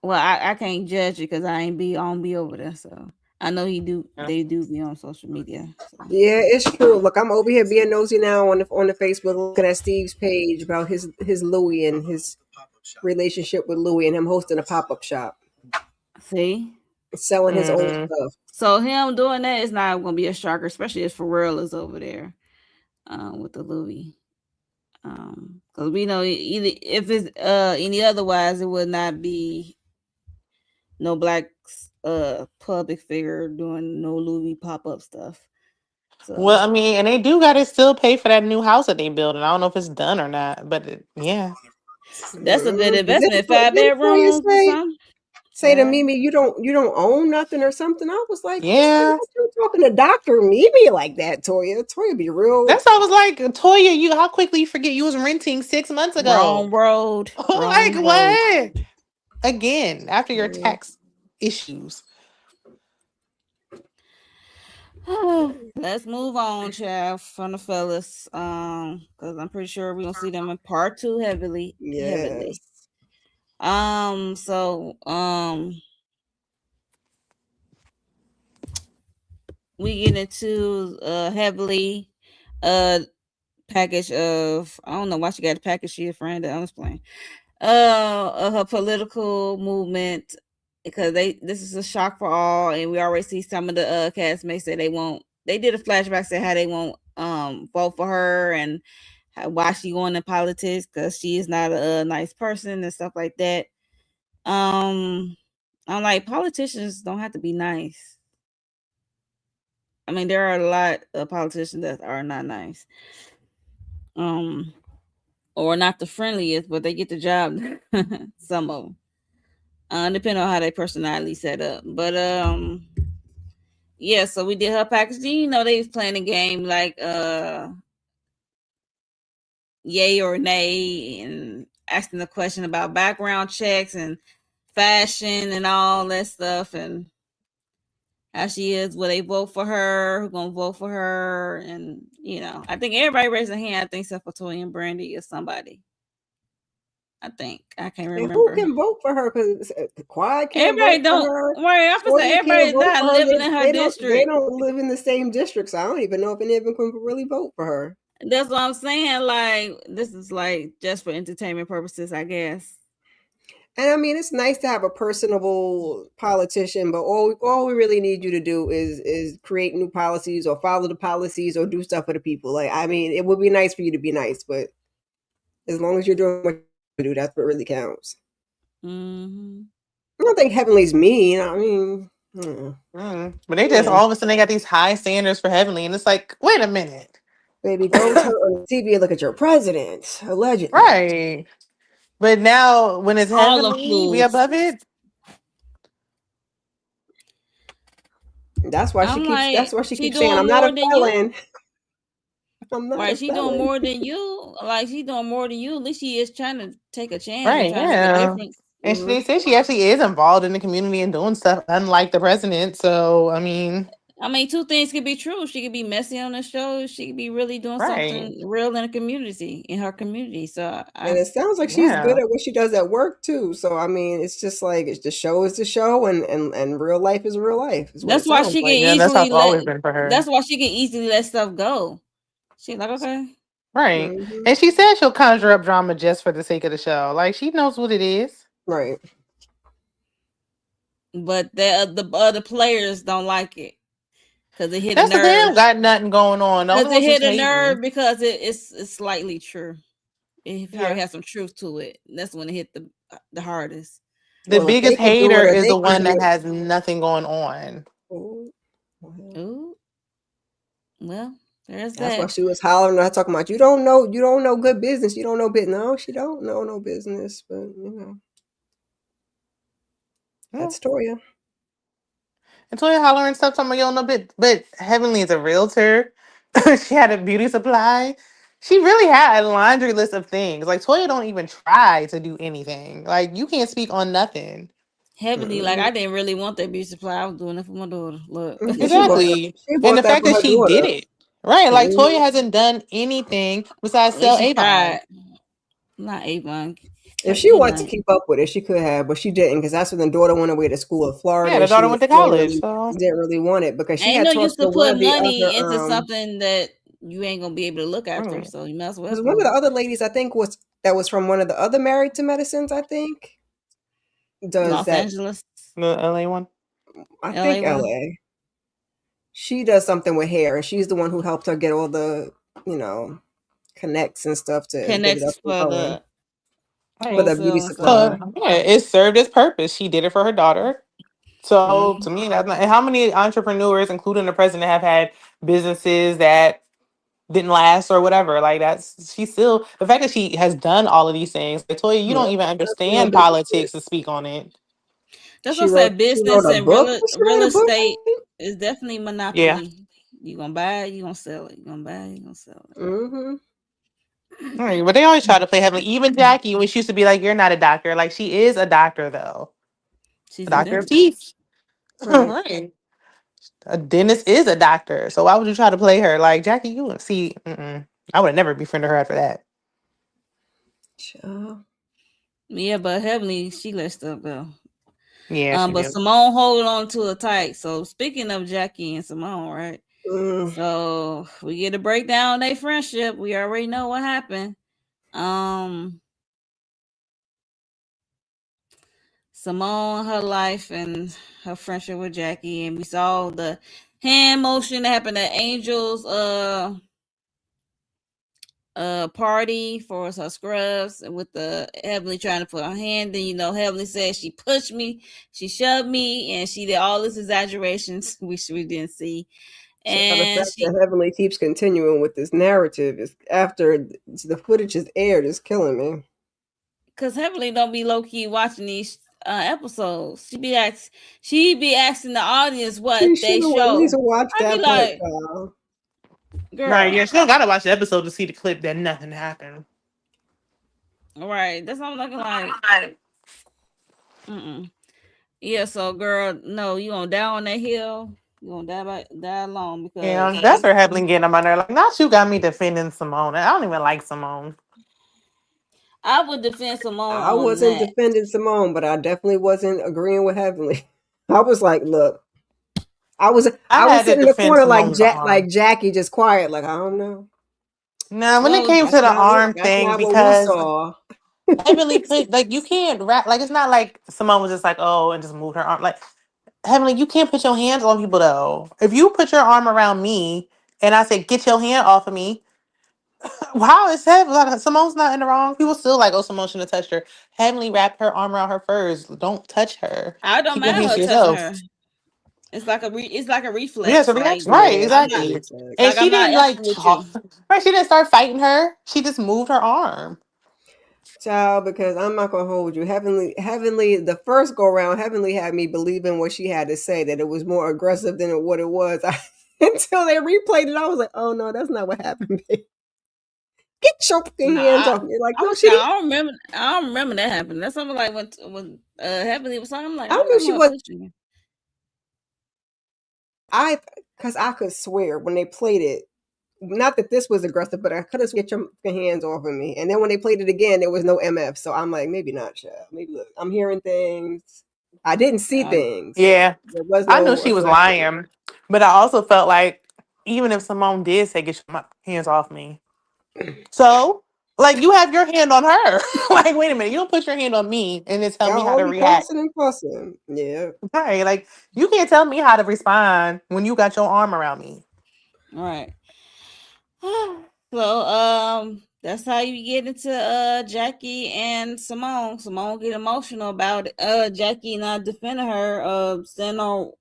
well, I can't judge it because I ain't be over there. So I know he do. Yeah. They do be on social media. So. yeah, it's true. Look, I'm over here being nosy now on the Facebook, looking at Steve's page about his Louis and his relationship with Louis and him hosting a pop-up shop, See, selling his old Mhm. stuff. so him doing that is not going to be a shocker, especially if Pharrell is over there with the Louis. Because we know either if it's any otherwise, it would not be no black public figure doing no Louis pop up stuff. So Well, I mean, and they do got to still pay for that new house that they building. I don't know if it's done or not, but yeah. that's a good investment. Didn't 5 Toya bedrooms or something. say to Right. Mimi, you don't own nothing or something? I was like, Yeah. you talking to Dr. Mimi like that, Toya? Toya be real. That's why I was like, Toya, you how quickly you forget you was renting 6 months ago. Wrong road. Like Wrong road. what? Again, after your tax issues. Let's move on, child, from the fellas. Because I'm pretty sure we're gonna see them in part two heavily, heavily. Yes. So we get into heavily package of, I don't know why she got a package. She a friend. I was playing of her political movement, because this is a shock for all, and we already see some of the castmates say they won't. They did a flashback say how they won't vote for her, and why she going in politics, because she is not a nice person and stuff like that. I'm like, politicians don't have to be nice. I mean, there are a lot of politicians that are not nice. Or not the friendliest, but they get the job. Some of them, depending on how their personality set up. But yeah. So we did her packaging. You know, they was playing a game like yay or nay, and asking the question about background checks and fashion and all that stuff, and how she is. Will they vote for her? Who gonna vote for her? And you know, I think everybody raised their hand. I think except for Toy and Brandy or somebody. I think I can't And who remember. can vote for her? Because Quiet can't Everybody vote for don't. her. Right, I'm gonna say Toya everybody can't vote not for her. living in her They district. don't live in the same district, so I don't even know if any of them can really vote for her. That's what I'm saying. Like, this is like just for entertainment purposes, I guess. And I mean, it's nice to have a personable politician, but all we really need you to do is create new policies or follow the policies or do stuff for the people. Like, I mean, it would be nice for you to be nice, but as long as you're doing what you do, that's what really counts. Mm-hmm. I don't think Heavenly's mean. I mean, But they just all of a sudden they got these high standards for Heavenly, and it's like, wait a minute, baby, go turn on the TV and look at your president, allegedly. right? But now when it's All the Heavenly, we fools. above it. That's why I'm she keeps. like, That's why she she keeps saying, doing "I'm not more a than you. felon." I'm not Right, a she doing felon. more than you. Like, she doing more than you. At least she is trying to take a chance and Right, try to make a yeah. difference. And they say she actually is involved in the community and doing stuff, unlike the president. So, I mean, I mean, two things could be true. She could be messy on the show. She could be really doing right. something real in the community, in her community. So, And it sounds like she's good Yeah. at what she does at work too. So I mean, it's just like the show is the show, and real life is real life. Is what that's it why sounds she can like. Yeah, that's how easily it's let. always been for her. That's why she can easily let stuff go. She's like, okay. Right. Mhm. And she said she'll conjure up drama just for the sake of the show. Like, she knows what it is. Right. But the other players don't like it because it hit a That's the thing. nerve. Got nothing going on. The Because only it ones who's hit a hating. nerve because it's slightly true. It probably Yeah. has some truth to it. That's when it hit the hardest. The Well, if biggest they could do hater it, or is they the could one do that it. has nothing going on. Oh, well, Ooh. Well, there's that's why that. she was hollering. Not talking about you don't know good business. You don't know business. No, she don't know no business. But that's Toya. And Toya hollering stuff talking about you don't know bit, but Heavenly is a realtor. She had a beauty supply. She really had a laundry list of things. Like Toya don't even try to do anything. Like you can't speak on nothing. Heavily, like I didn't really want that beauty supply. I was doing it for my daughter. Look. Yeah, Exactly. she And bought the that fact for that her she did daughter. it. Right. Like Mhm. Toya hasn't done anything besides At sell least she Avon. tried. Not Avon. If she Good wanted to night. keep up with it, she could have, but she didn't because that's when the daughter went away to school in Florida. Yeah, the And daughter went to college. didn't really want it because she Ain't had no talked use to to one put of the money into other something that you ain't gonna be able to look after. Mm. So you might as well because put one of the it. other ladies I think was from one of the other Married to Medicines, I think. Does Los that Angeles. The LA one. I LA think one? LA. She does something with hair and she's the one who helped her get all the, connects and stuff to get it up Connects and for going. the For the beauty wholesale and supply. stuff. So yeah, it served its purpose. She did it for her daughter. So to Mhm. me, that's not. And how many entrepreneurs, including the president, have had businesses that didn't last or whatever? Like that's she still the fact that she has done all of these things. Like Toya, you Yeah, don't even definitely her understand business. politics to speak on it. That's what I said. She wrote Business a and book. Did she real write a book? estate is definitely Yeah. monopoly. You gonna buy it, you gonna sell it. You gonna buy it, you gonna sell it. Mm-hmm. All right, but they always try to play heavenly. Even Jackie, when she used to be like, "You're not a doctor," like she is a doctor though, a She's a doctor of dentist. teeth. Right. Right. Dennis is a doctor, so why would you try to play her like Jackie? You see, I would have never befriended her after that. Yeah, but Heavenly, she let stuff go. Yeah, she but did. Simone hold on to her tight. So speaking of Jackie and Simone, right? So we get a breakdown of their friendship. We already know what happened. Simone, her life and her friendship with Jackie, and we saw the hand motion that happened at Angel's party for her scrubs, and with the Heavenly trying to put her hand. Then Heavenly said she pushed me, she shoved me, and she did all this exaggerations which we didn't see. And the fact that Heavenly keeps continuing with this narrative is after the footage is aired is killing me. Because Heavenly don't be low key watching these episodes. She be asking the audience what they show. At least watch that part, girl. Right, yeah, she don't gotta watch the episode to see the clip that nothing happened. Right, that's what I'm looking like. Yeah, so girl, no, you gonna die on that hill. You gonna die alone because that's her Heavenly getting them on there. Like, not you got me defending Simone. I don't even like Simone. I would defend Simone. I wasn't defending Simone, but I definitely wasn't agreeing with Heavenly. I was like, look, I was sitting in the corner like Jackie, just quiet, like I don't know. No, when it came to the arm thing, because Heavenly put like you can't rap like it's not like Simone was just like and just moved her arm like Heavenly. You can't put your hands on people though. If you put your arm around me and I said get your hand off of me, wow, it's Heavenly. Simone's not in the wrong. People still like Simone shouldn't have touched her. Heavenly wrapped her arm around her first. Don't touch her. I don't mind her touching her. It's like a reflex. Yeah, it's a reaction. Right, exactly. And she didn't like talk. Right, she didn't start fighting her. She just moved her arm. Child, because I'm not gonna hold you. Heavenly, the first go round, Heavenly had me believing what she had to say, that it was more aggressive than what it was. Until they replayed it, I was like, oh no, that's not what happened, babe. Get your hands off me. Like, no, she didn't. I don't remember that happening. That's something like when Heavenly was talking. I'm like, I knew she was. Because I could swear when they played it, not that this was aggressive, but I could have get your hands off of me. And then when they played it again, there was no MF. So I'm like, maybe not, child. Maybe look, I'm hearing things. I didn't see things. Yeah, I knew she was lying, but I also felt like even if Simone did say get your hands off me, so like you have your hand on her. Like, wait a minute, you don't put your hand on me and then tell me how to react. Yeah, right. Like you can't tell me how to respond when you got your arm around me. Right. So that's how you get into Jackie and Simone. Simone get emotional about it. Jackie not defending her, standing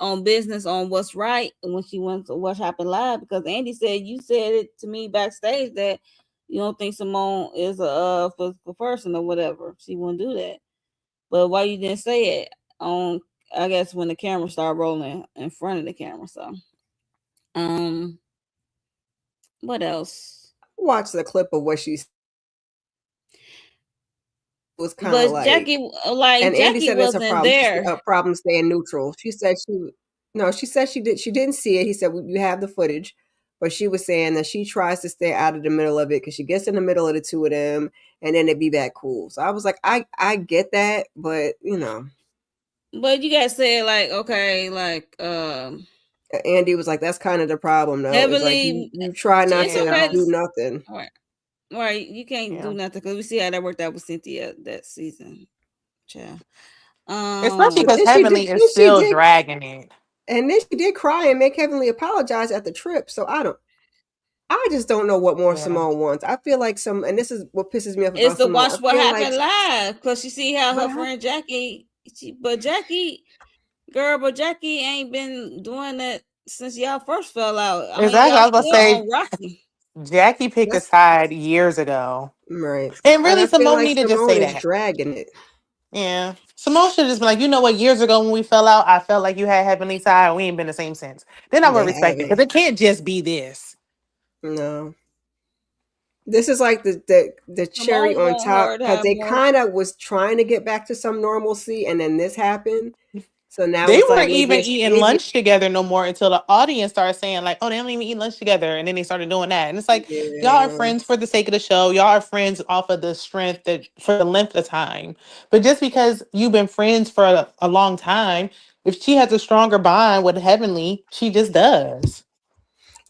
on business on what's right when she went to What Happened Live, because Andy said you said it to me backstage that you don't think Simone is a physical person or whatever. She wouldn't do that. But why you didn't say it on, I guess, when the camera started rolling in front of the camera. So what else? Watch the clip of what she was kind of like Jackie, and Andy said wasn't it's a problem. there. A problem staying neutral. She said she didn't see it. He said you have the footage, but she was saying that she tries to stay out of the middle of it because she gets in the middle of the two of them and then they be back cool. So I was like, I get that, but But you guys said like, okay, like Andy was like, that's kind of the problem though. It's like you try not to do nothing. Right, you can't do nothing because we see how that worked out with Cynthia that season. Child. Especially because Heavenly is still dragging it. And then she did cry and make Heavenly apologize at the trip. So I just don't know what more Simone wants. I feel like and this is what pisses me off about Simone. It's to watch what happened live, because you see how her friend Jackie, Jackie ain't been doing that since y'all first fell out. Exactly, I was about to say, Jackie picked a side years ago. Right. And really, Simone needed to just say that. Dragging it. Yeah. Simone should have just been like, you know what, years ago when we fell out, I felt like you had Heavenly side. We ain't been the same since. Then I would respect it, because it can't just be this. No. This is like the cherry on top, because they kind of was trying to get back to some normalcy, and then this happened. So now They it's like weren't even eating maybe lunch together no more until the audience started saying, like, oh, they don't even eat lunch together. And then they started doing that. And it's like, y'all are yeah. friends for the sake of the show. Y'all are friends off of the strength that for the length of time. But just because you've been friends for a long time, if she has a stronger bond with Heavenly, she just does.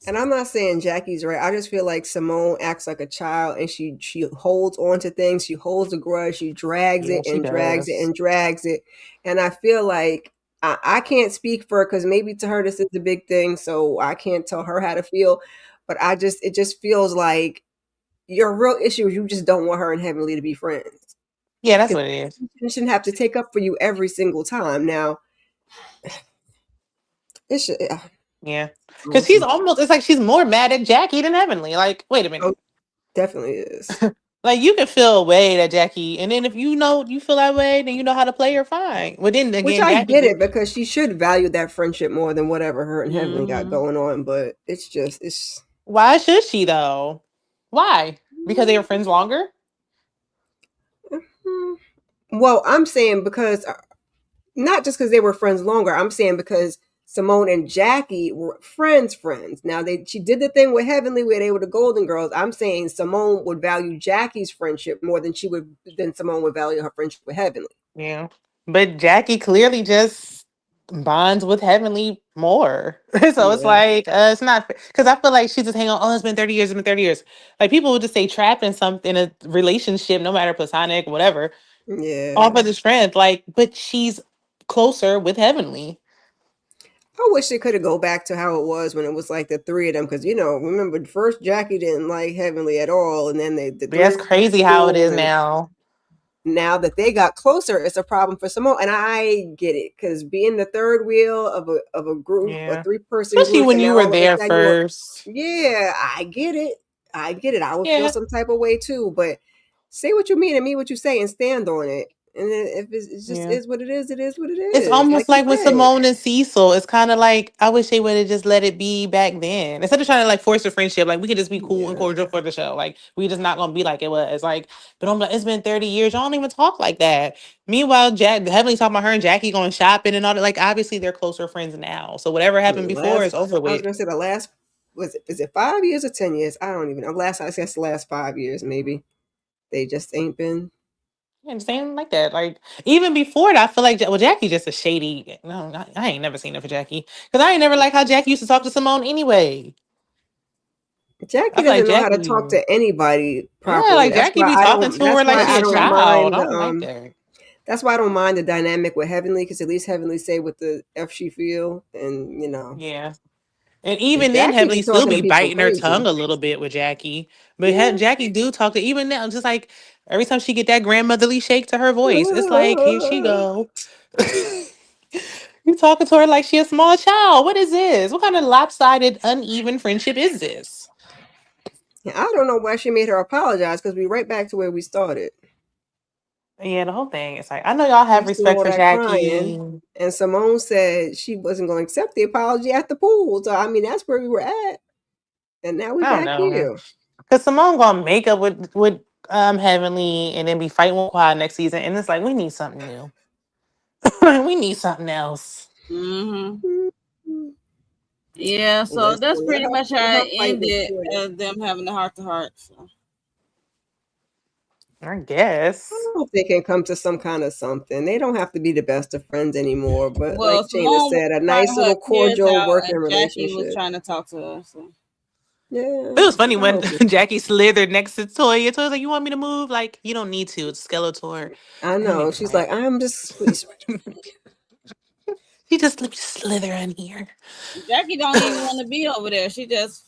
And I'm not saying Jackie's right. I just feel like Simone acts like a child, and she holds on to things. She holds a grudge. She drags Yeah, it she and drags it does. and drags it. And I feel like I can't speak for her because maybe to her this is the big thing, so I can't tell her how to feel. But it just feels like your real issue is you just don't want her and Heavenly to be friends. Yeah, that's Because what it is. she shouldn't have to take up for you every single time. Now it should. Yeah. Because We'll see. it's like she's more mad at Jackie than Heavenly. Like, wait a Oh, minute. definitely is. Like you can feel a way that Jackie, and then if you know you feel that way, then you know how to play her fine. But then Which again, I Jackie get just it because she should value that friendship more than whatever her and Heavenly got Mm-hmm. going on. But it's just it's. why should she though? Why? Because they were friends longer? Mhm. Well, I'm saying because not just because they were friends longer. I'm saying because Simone and Jackie were friends. Now she did the thing with Heavenly where they were the Golden Girls. I'm saying Simone would value Jackie's friendship more than Simone would value her friendship with Heavenly. Yeah. But Jackie clearly just bonds with Heavenly more. So it's Yeah, like, it's not because I feel like she's just hanging on, oh, it's been 30 years, it's been 30 years. Like people would just say trapped in something, in a relationship, no matter platonic, whatever, off yeah. of the strength. Like, but she's closer with Heavenly. I wish it could have go back to how it was when it was like the three of them because remember first Jackie didn't like Heavenly at all, and then the But three that's of them crazy were how it cool, is and now. now that they got closer, it's a problem for Simone, and I get it because being the third wheel of a group, a Yeah. 3-person Especially group, when and you now were all of a there sudden you want, first. yeah, I get it, I get it. I would feel Yeah. some type of way too, but say what you mean and mean what you say and stand on it. And then if it's just Yeah. is what it is, it is what it It's is. Like almost you like with said, Simone and Cecil. It's kind of like I wish they would have just let it be back then. Instead of trying to like force a friendship, like we could just be cool and yeah, cordial for the show. Like we just not gonna be like it was. Like, but I'm like, it's been 30 years. Y'all don't even talk like that. Meanwhile, Heavenly talking about her and Jackie going shopping and all that. Like obviously they're closer friends now. So whatever happened before last is over I was with. gonna say the last was it is it 5 years or 10 years? I don't even know. Last I guess the last 5 years maybe they just ain't been. And same like that. Like even before that, I feel like Jackie just a shady. No, I ain't never seen her for Jackie because I ain't never like how Jackie used to talk to Simone anyway. I Jackie feel like doesn't know how to talk Jackie. to anybody Yeah, properly. like Jackie be talking to her That's like why she I a don't child. mind I don't like that. that's why I don't mind the dynamic with Heavenly because at least Heavenly say what the f she feel, and Yeah. And because even then, Jackie Heavenly be still talking to be people biting her crazy. tongue a little bit with Jackie. But Yeah. Jackie do talk to even now, just like every time she get that grandmotherly shake to her voice, it's like, here she go. You talking to her like she a small child. What is this? What kind of lopsided, uneven friendship is this? I don't know why she made her apologize because we right back to where we started. Yeah, the whole thing. It's like I know y'all have After respect all for that Jackie. crying, and Simone said she wasn't going to accept the apology at the pool. So I mean, that's where we were at, and now we I don't back know. here. Cause Simone gonna make up with Heavenly and then be fighting with Quad next season. And it's like we need something new. We need something else. Mm-hmm. Mhm. Yeah, so that's Listen, pretty much how let her it fight with ended. Twitter. Them having a heart to heart. So. I I guess. hope they can come to some kind of something. They don't have to be the best of friends anymore, but Well, like Shayna Simone was said, a crying nice her little tears cordial out, working and Jackie was relationship. trying to talk to her. So. Yeah, It was funny I when hope it. Jackie slithered next to Toya. Toya's like, "You want me to move? Like, you don't need to. It's Skeletor." I And they know. was She's like, like, I'm just please. "You just let me slither in here." Jackie don't even want to be over there. She just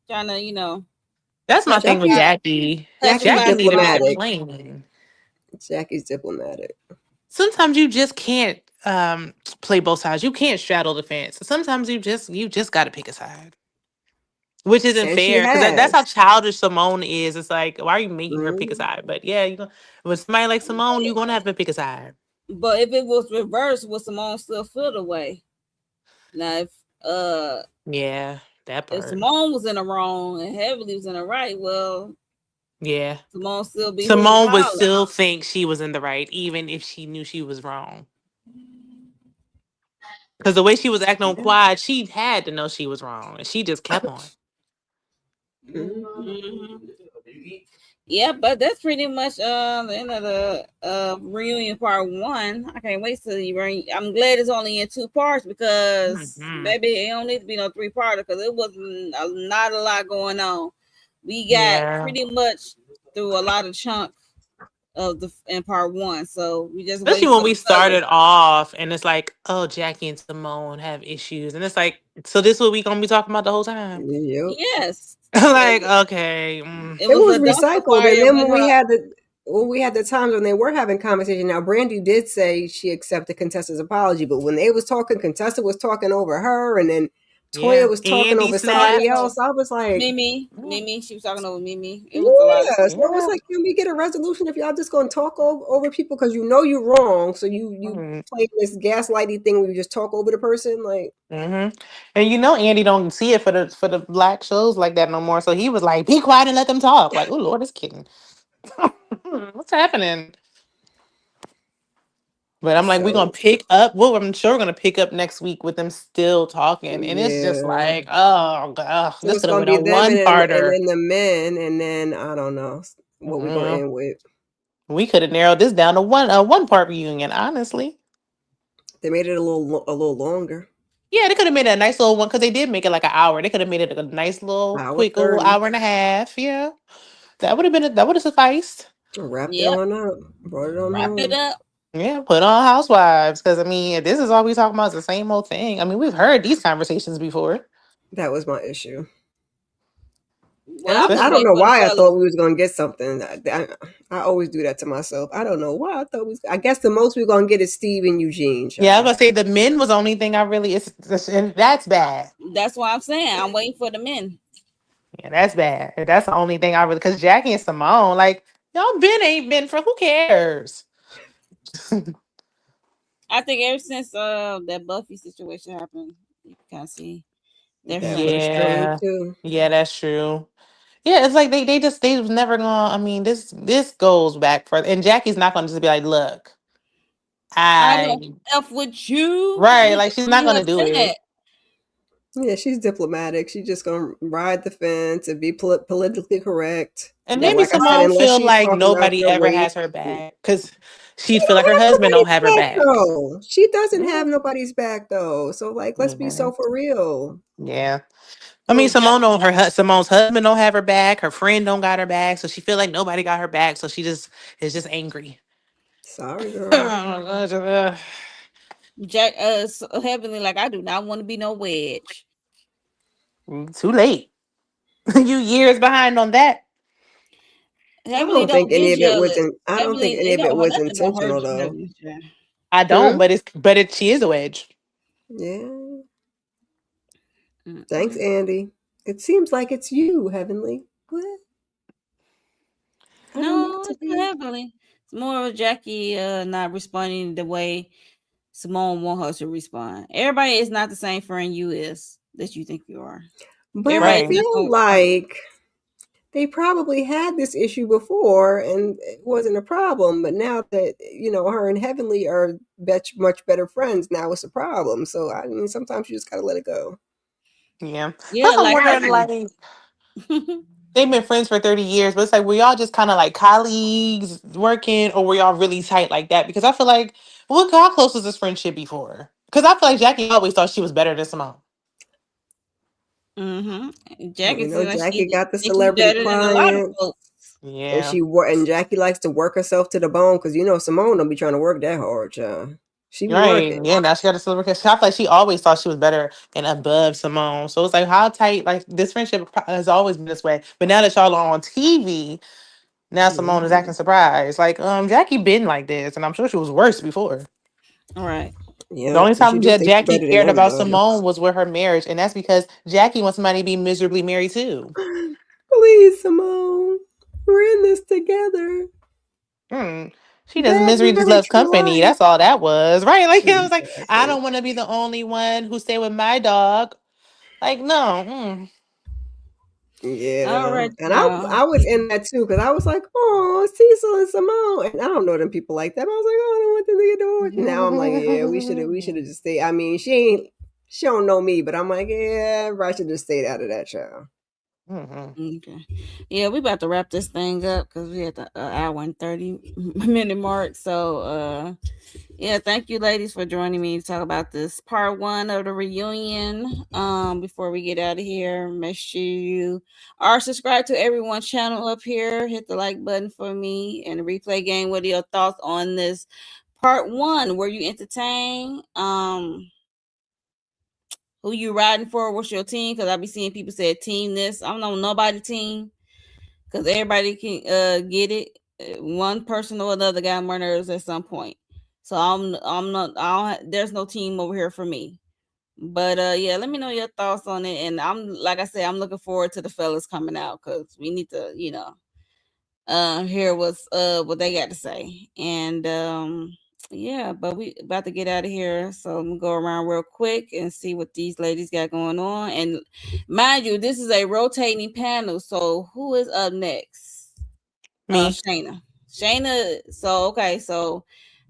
trying to, That's my thing with Jackie, Jackie. Jackie's Jackie pacify need to be diplomatic. Simone. complaining. Jackie's diplomatic. Sometimes you just can't play both sides. You can't straddle the fence. Sometimes you just got to pick a side. Which isn't And she fair because that's how has. childish Simone is. It's like, why are you making her pick a Mm. side? But yeah, with somebody like Simone, you're gonna have to pick a side. But if it was reversed, would Simone still feel the way? Now, Yeah, that if part. Simone was in the wrong and Heavenly was in the right, well, Yeah, Simone still be hooting and Simone would hollering. still think she was in the right, even if she knew she was wrong. Because the way she was acting on Yeah. Quad, she had to know she was wrong, and she just kept on. Mhm. Mhm. Yeah, but that's pretty much the end of the reunion part one. I can't wait to the I'm glad it's only in two parts because Hmm. maybe it don't need to be no three parter because it wasn't not a lot going on. We got Yeah. pretty much through a lot of chunk of the in part one, so we just Especially waiting when for we the fellas. started off, and it's like, oh, Jackie and Simone have issues, and it's like, so this what we gonna be talking about the whole time? Yep. Yes, Like, okay, it It was was a dumpster recycled, and fire then with her. when we had the times when they were having conversation. Now, Brandy did say she accepted Contessa's apology, but when they was talking, Contessa was talking over her, and then Toya yeah. was talking Andy over She talking somebody snapped. else. I was like, Yeah. Mimi. She was talking over Mimi. It was a lot of yeah. So stuff. I was Yeah. like, can we get a resolution if y'all just gonna talk over people because you know you're wrong? So you Mm-hmm. play this gaslighty thing where you just talk over the person, like. And you know Andy don't see it for the black shows like that no more. So he was like, "Be quiet and let them talk." Like, oh Lord, this kitten. What's happening? But I'm like, we're gonna So pick up. Well, I'm sure we're gonna pick up next week with them still talking, and it's just yeah. like, oh god, So this it's could have gonna been be a them one and parter. then the men, and then I don't know what we gonna Mhm. end with. We could have narrowed this down to one part reunion. Honestly, They made it a little longer, yeah, they could have made it a nice little one because they did make it like an hour. They could have made it a nice little hour quick little 30. hour and a half. Yeah, that would have sufficed. Wrapped it Yep, on up, brought it on wrap it home. up. Yeah, put on Housewives because I mean, if this is all we talking about. Is the same old thing. I mean, we've heard these conversations before. That was my issue. And Well, I'm I just don't waiting know for the why I fellas. thought we was gonna get something. I always do that to myself. I don't know why I thought we. I guess the most we're gonna get is Steve and Eugene, Yeah, I was child. gonna say the men was the only thing I really and that's bad. That's why I'm saying I'm waiting for the men. Yeah, that's bad. That's the only thing I really because Jackie and Simone, like y'all been ain't been for who cares? I think ever since that Buffy situation happened, you can kind of see their That was friendship. true Yeah, too. yeah, that's true. Yeah, it's like they was never gonna. I mean, this goes back further, and Jackie's not gonna just be like, look, I don't I f with you. right, You like she's not you gonna do it. upset? Yeah, she's diplomatic. She's just gonna ride the fence and be politically correct. And And That's maybe like I what said, Simone unless feel she's like talking about nobody their ever race. has her back because she'd She feel like her don't have husband don't nobody's have her back back. though. She doesn't Yeah. have nobody's back though. So like, let's be Yeah. so for real. Yeah. I mean, well, Simone don't Simone's husband don't have her back. Her friend don't got her back, so she feel like nobody got her back. So she just is just angry. Sorry, girl. Ugh. Jack Heavenly, like I do not want to be no wedge. Too late. You years behind on that. I Heavenly don't think don't any get of it was jealous. in. I don't think Heavenly, any it of it don't was nothing don't hurt intentional though. Heavenly. Yeah. I Hmm? don't, but she is a wedge. Yeah. Thanks, Mm-mm. Andy. It seems like it's you, Heavenly. What? I don't mean No, to it's not be. Heavenly. It's more of Jackie not responding the way Simone want her to respond. Everybody is not the same friend you is that you think you are. But I Everybody's Right. not feel going to like they probably had this issue before and it wasn't a problem. But now that, her and Heavenly are much better friends, now it's a problem. So, I mean, sometimes you just got to let it go. Yeah. yeah, Plus, I'm like wondering, like, they've been friends for 30 years, but it's like, were y'all just kind of like colleagues working, or were y'all really tight like that? Because I feel like, how close was this friendship before? Because I feel like Jackie always thought she was better than Simone. Jackie seems like Jackie she got the think she's celebrity better than a lot of clients. folks. And Yeah. and Jackie likes to work herself to the bone because Simone don't be trying to work that hard, child. She be Right. working. Yeah. Now she got a silver because I feel like she always thought she was better and above Simone. So it's like, how tight, like, this friendship has always been this way. But now that y'all are on TV, now Simone is acting Mhm. surprised. Like, Jackie been like this, and I'm sure she was worse before. All right. The Yep, only and she time do think she Jackie better than cared about everybody. Simone was with her marriage, and that's because Jackie wants somebody to be miserably married too. Please, Simone, we're in this together. Hmm. She does Bad misery just marriage loves for company. life. That's all that was, right? Like I was like, I Exactly. don't want to be the only one who stay with my dog. Like no. Yeah, All right, and y'all. I was in that too because I was like, oh, Cecil and Simone, and I don't know them people like that. But I was like, oh, I don't know what they're doing. Now I'm like, yeah, we should have just stayed. I mean, she don't know me, but I'm like, yeah, I should just stayed out of that show. Mhm. Okay. Yeah, we about to wrap this thing up because we at the hour and 30 minute mark. So yeah, thank you ladies for joining me to talk about this part 1 of the reunion. Before we get out of here, make sure you are subscribed to everyone's channel up here. Hit the like button for me and the replay game. What are your thoughts on this part 1? Were you entertained? Who you riding for? What's your team? Because I be seeing people say team this. I don't know nobody team because everybody can get it. One person or another got on my nerves at some point. So I'm not. There's no team over here for me. But yeah, let me know your thoughts on it. And I'm like I said, I'm looking forward to the fellas coming out because we need to, hear what they got to say. And yeah, but we about to get out of here, so I'm gonna go around real quick and see what these ladies got going on. And mind you, this is a rotating panel, so who is up next? Me. Shayna. So okay, so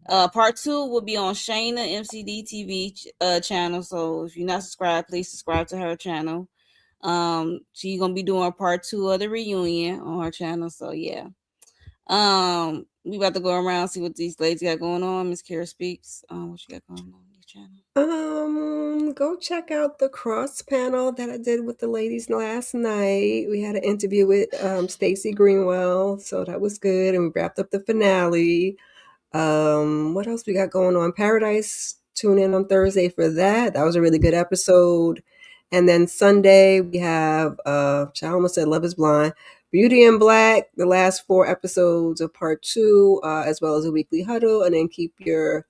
part 2 will be on Shayna MCD TV channel. So if you're not subscribed, please subscribe to her channel. She's gonna be doing part 2 of the reunion on her channel. So yeah. We about to go around see what these ladies got going on. Miss Kara speaks. What you got going on your channel? Go check out the cross panel that I did with the ladies last night. We had an interview with Stacey Greenwell, so that was good, and we wrapped up the finale. What else we got going on? Paradise. Tune in on Thursday for that. That was a really good episode. And then Sunday we have I almost said Love is Blind. Beauty in Black, the last 4 episodes of part 2, as well as a weekly huddle, and then keep your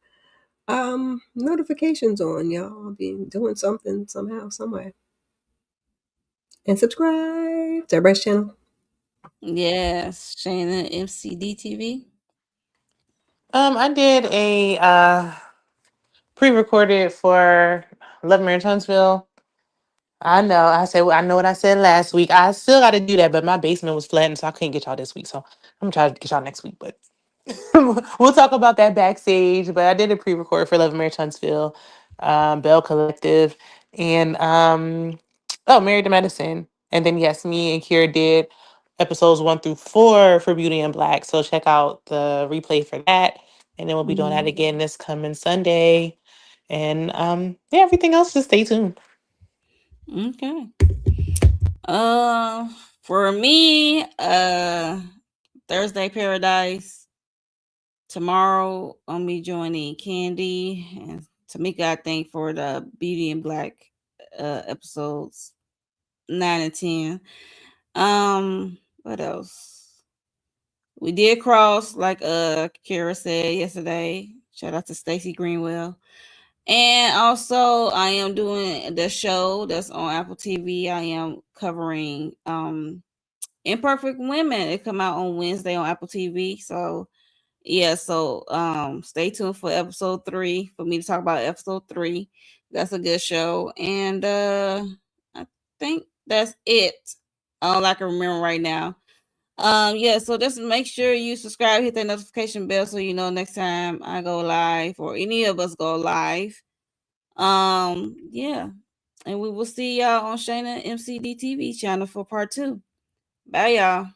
notifications on, y'all. I'll be doing something somehow, somewhere. And subscribe to everybody's channel. Yes, Shayna MCD TV. I did a pre-recorded for Love Mary Huntsville. I know. I know what I said last week. I still got to do that, but my basement was flattened, so I couldn't get y'all this week. So I'm gonna try to get y'all next week. But we'll talk about that backstage. But I did a pre-record for Love Mary Huntsville, Bell Collective, and Married to Medicine. And then yes, me and Kira did episodes 1 through 4 for Beauty in Black. So check out the replay for that. And then we'll be doing that again this coming Sunday. And yeah, everything else, just stay tuned. Okay. For me, Thursday Paradise. Tomorrow I'll be joining Candy and Tamika, I think, for the Beauty in Black episodes 9 and 10. What else? We did cross, like Kara said yesterday. Shout out to Stacey Greenwell. And also I am doing the show that's on Apple TV. I am covering Imperfect Women. It come out on Wednesday on Apple TV. So yeah, so stay tuned for episode 3 for me to talk about episode 3. That's a good show. And I think that's it. All I can remember right now. Yeah, so just make sure you subscribe, hit that notification bell so you know next time I go live or any of us go live. Yeah. And we will see y'all on Shayna MCD TV channel for part 2. Bye y'all.